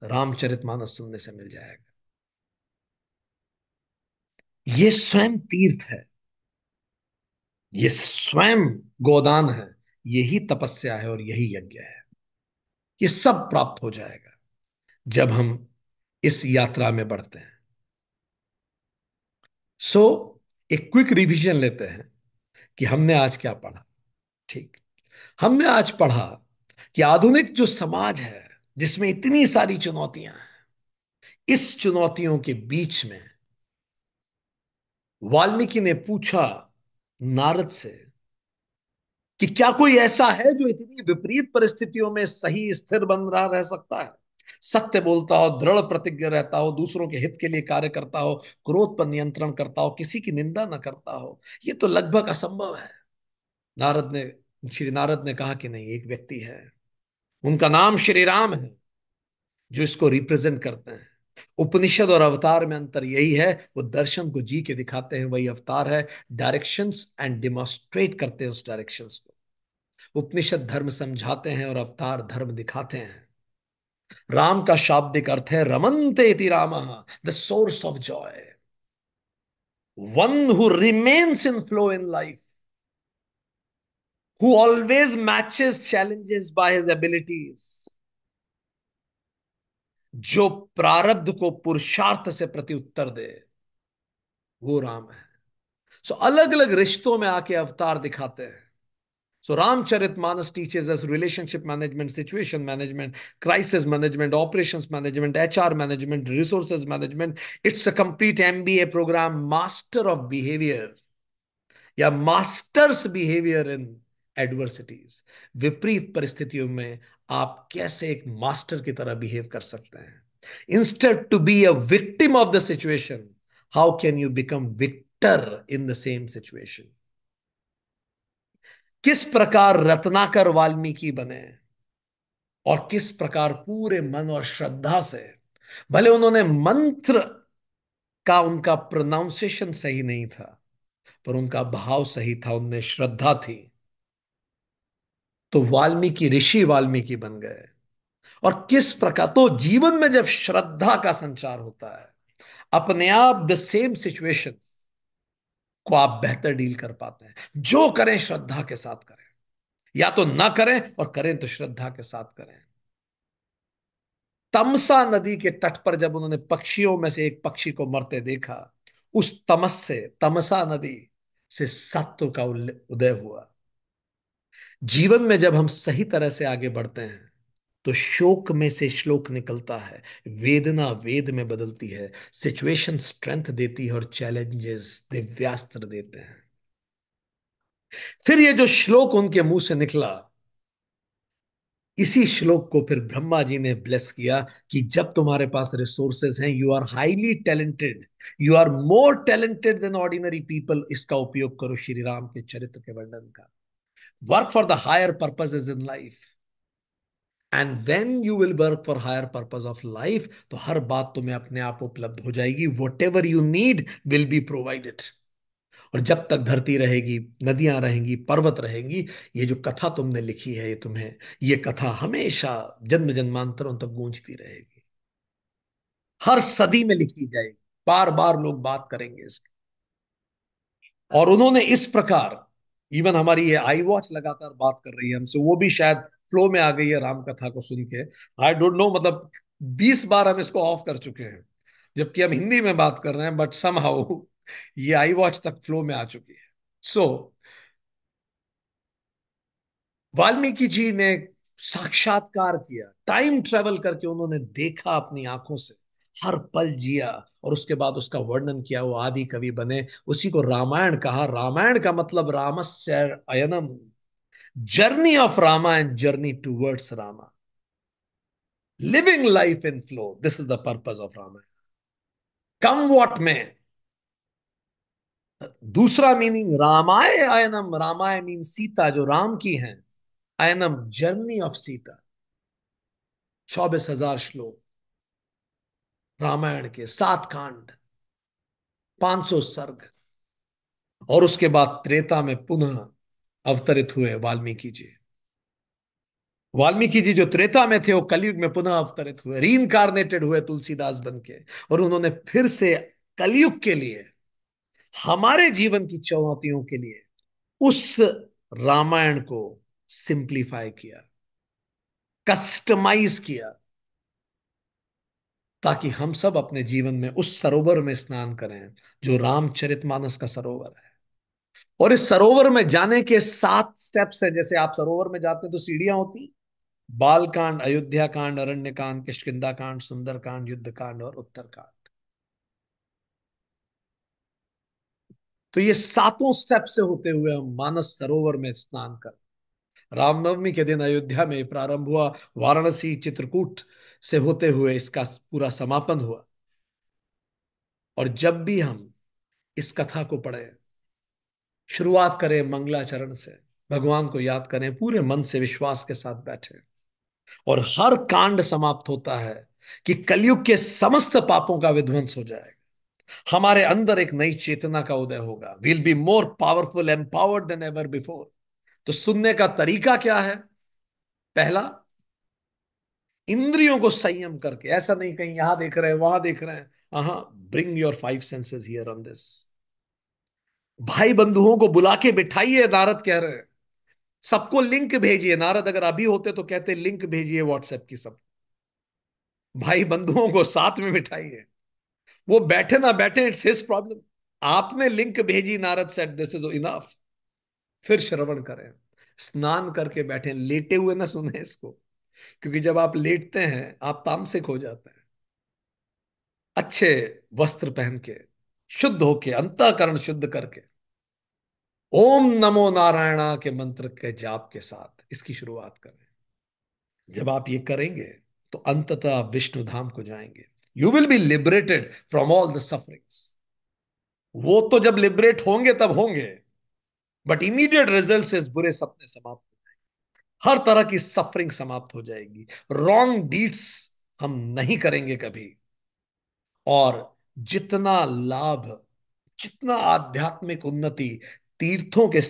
A: रामचरितमानस सुनने से मिल जाएगा। ये स्वयं तीर्थ है, ये स्वयं गोदान है, यही तपस्या है और यही यज्ञ है। ये सब प्राप्त हो जाएगा जब हम इस यात्रा में बढ़ते हैं। सो एक क्विक रिवीजन लेते हैं कि हमने आज क्या पढ़ा। ठीक, हमने आज पढ़ा कि आधुनिक जो समाज है, जिसमें इतनी सारी चुनौतियां हैं, इस चुनौतियों के बीच में वाल्मीकि ने पूछा नारद से कि क्या कोई ऐसा है जो इतनी विपरीत परिस्थितियों में सही स्थिर बन रहा रह सकता है, सत्य बोलता हो, दृढ़ प्रतिज्ञ रहता हो, दूसरों के हित के लिए कार्य करता हो, क्रोध पर नियंत्रण करता हो, किसी की निंदा न करता हो? ये तो लगभग असंभव है। नारद ने श्री नारद ने कहा कि नहीं, एक व्यक्ति है, उनका नाम श्री राम है, जो इसको रिप्रेजेंट करते हैं। उपनिषद और अवतार में अंतर यही है, वो दर्शन को जी के दिखाते हैं, वही अवतार है। डायरेक्शंस एंड डिमॉन्स्ट्रेट करते हैं उस डायरेक्शंस को। उपनिषद धर्म समझाते हैं और अवतार धर्म दिखाते हैं। राम का शाब्दिक अर्थ है रमन्ते इति रामः, the source of Joy, one who remains in flow in life, who always matches challenges by his abilities, जो प्रारब्ध को पुरुषार्थ से प्रत्युत्तर दे, वो राम है। सो अलग अलग रिश्तों में आके अवतार दिखाते हैं। So Ramcharitmanas teaches us relationship management, situation management, crisis management, operations management, HR management, resources management. It's a complete MBA program, master of behaviour या मास्टर्स बिहेवियर इन एडवर्सिटीज, विपरीत परिस्थितियों में आप कैसे एक मास्टर की तरह बिहेव कर सकते हैं। Instead to be a victim of the situation, how can you become victor in the same situation. किस प्रकार रत्नाकर वाल्मीकि बने, और किस प्रकार पूरे मन और श्रद्धा से, भले उन्होंने मंत्र का उनका प्रोनाउंसिएशन सही नहीं था, पर उनका भाव सही था, उनमें श्रद्धा थी, तो वाल्मीकि ऋषि वाल्मीकि बन गए। और किस प्रकार, तो जीवन में जब श्रद्धा का संचार होता है, अपने आप द सेम सिचुएशंस को आप बेहतर डील कर पाते हैं। जो करें श्रद्धा के साथ करें, या तो ना करें, और करें तो श्रद्धा के साथ करें। तमसा नदी के तट पर जब उन्होंने पक्षियों में से एक पक्षी को मरते देखा, उस तमस से, तमसा नदी से सत्व का उदय हुआ। जीवन में जब हम सही तरह से आगे बढ़ते हैं, तो शोक में से श्लोक निकलता है, वेदना वेद में बदलती है, सिचुएशन स्ट्रेंथ देती है, और चैलेंजेस दिव्यास्त्र देते हैं। फिर ये जो श्लोक उनके मुंह से निकला, इसी श्लोक को फिर ब्रह्मा जी ने ब्लेस किया कि जब तुम्हारे पास रिसोर्सेज हैं, you are highly talented, you are more talented than ordinary people, इसका उपयोग करो श्री राम के चरित्र के वर्णन का। Work for the higher purposes in life, and when you will work for higher purpose of life, तो हर बात तुम्हें अपने आप उपलब्ध हो जाएगी। Whatever you need will be provided. और जब तक धरती रहेगी, नदियां रहेंगी, पर्वत रहेंगी, ये जो कथा तुमने लिखी है, ये तुम्हें, ये कथा हमेशा जन्म जन्मांतरों तक गूंजती रहेगी, हर सदी में लिखी जाएगी, बार बार लोग बात करेंगे इसकी। और उन्होंने इस प्रकार, इवन हमारी ये आई वॉच लगातार बात कर रही है हमसे, वो भी शायद फ्लो में आ गई है राम कथा को सुन के। आई डोंट नो, मतलब 20 बार हम इसको ऑफ कर चुके हैं, जबकि हम हिंदी में बात कर रहे हैं, बट समहाउ ये आई वॉच तक फ्लो में आ चुकी है। सो वाल्मीकि जी ने साक्षात्कार किया, टाइम ट्रेवल करके उन्होंने देखा अपनी आंखों से, हर पल जिया, और उसके बाद उसका वर्णन किया, वो आदि कवि बने। उसी को रामायण कहा। रामायण का मतलब रामस्य अयनम, journey of Rama and journey towards Rama, living life in flow, this is the purpose of Ramayana. Come what may. दूसरा मीनिंग रामाय अयनम, रामाय मीन सीता, जो राम की हैं, अयनम जर्नी ऑफ सीता। 24,000 श्लोक रामायण के, 7 कांड, 500 सर्ग। और उसके बाद त्रेता में पुनः अवतरित हुए वाल्मीकि जी। वाल्मीकि जी जो त्रेता में थे, वो कलयुग में पुनः अवतरित हुए, रीइंकारनेटेड हुए तुलसीदास बन के, और उन्होंने फिर से कलयुग के लिए, हमारे जीवन की चुनौतियों के लिए, उस रामायण को सिंप्लीफाई किया, कस्टमाइज किया, ताकि हम सब अपने जीवन में उस सरोवर में स्नान करें जो रामचरितमानस का सरोवर है। और इस सरोवर में जाने के 7 स्टेप्स हैं। जैसे आप सरोवर में जाते हैं तो सीढ़ियां होती, बाल कांड, अयोध्या कांड, अरण्य कांड, किष्किंधा कांड, सुंदर कांड, युद्ध कांड और उत्तर कांड। तो ये 7 स्टेप से होते हुए हम मानस सरोवर में स्नान कर, रामनवमी के दिन अयोध्या में प्रारंभ हुआ, वाराणसी चित्रकूट से होते हुए इसका पूरा समापन हुआ। और जब भी हम इस कथा को पढ़े, शुरुआत करें मंगलाचरण से, भगवान को याद करें, पूरे मन से विश्वास के साथ बैठे, और हर कांड समाप्त होता है कि कलयुग के समस्त पापों का विध्वंस हो जाएगा, हमारे अंदर एक नई चेतना का उदय होगा, will be more powerful, empowered then ever before. तो सुनने का तरीका क्या है? पहला, इंद्रियों को संयम करके, ऐसा नहीं कहीं यहां देख रहे हैं वहां देख रहे हैं, हाँ, bring your 5 senses here on this. भाई बंधुओं को बुला के बिठाइए, नारद कह रहे हैं, सबको लिंक भेजिए। नारद अगर अभी होते तो कहते लिंक भेजिए व्हाट्सएप की, सब भाई बंधुओं को साथ में बिठाइए। वो बैठे ना बैठे, इट्स हिज प्रॉब्लम। आपने लिंक भेजी, Narad said this is enough. फिर श्रवण करें, स्नान करके बैठे, लेटे हुए ना सुने इसको, क्योंकि जब आप लेटते हैं आप तामसिक हो जाते हैं। अच्छे वस्त्र पहन के, शुद्ध होके, अंतःकरण शुद्ध करके, ओम नमो नारायणा के मंत्र के जाप के साथ इसकी शुरुआत करें। जब आप ये करेंगे तो अंततः आप विष्णु धाम को जाएंगे। You will be liberated from all the sufferings. वो तो जब लिबरेट होंगे तब होंगे, बट इमीडिएट रिजल्ट से इस बुरे सपने समाप्त, हर तरह की सफरिंग समाप्त हो जाएगी। रॉन्ग डीड्स हम नहीं करेंगे कभी। और जितना लाभ, जितना आध्यात्मिक उन्नति तीर्थों के,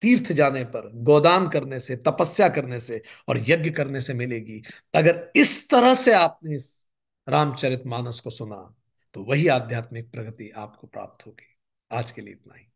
A: तीर्थ जाने पर, गोदान करने से, तपस्या करने से और यज्ञ करने से मिलेगी, अगर इस तरह से आपने इस रामचरितमानस को सुना, तो वही आध्यात्मिक प्रगति आपको प्राप्त होगी। आज के लिए इतना ही।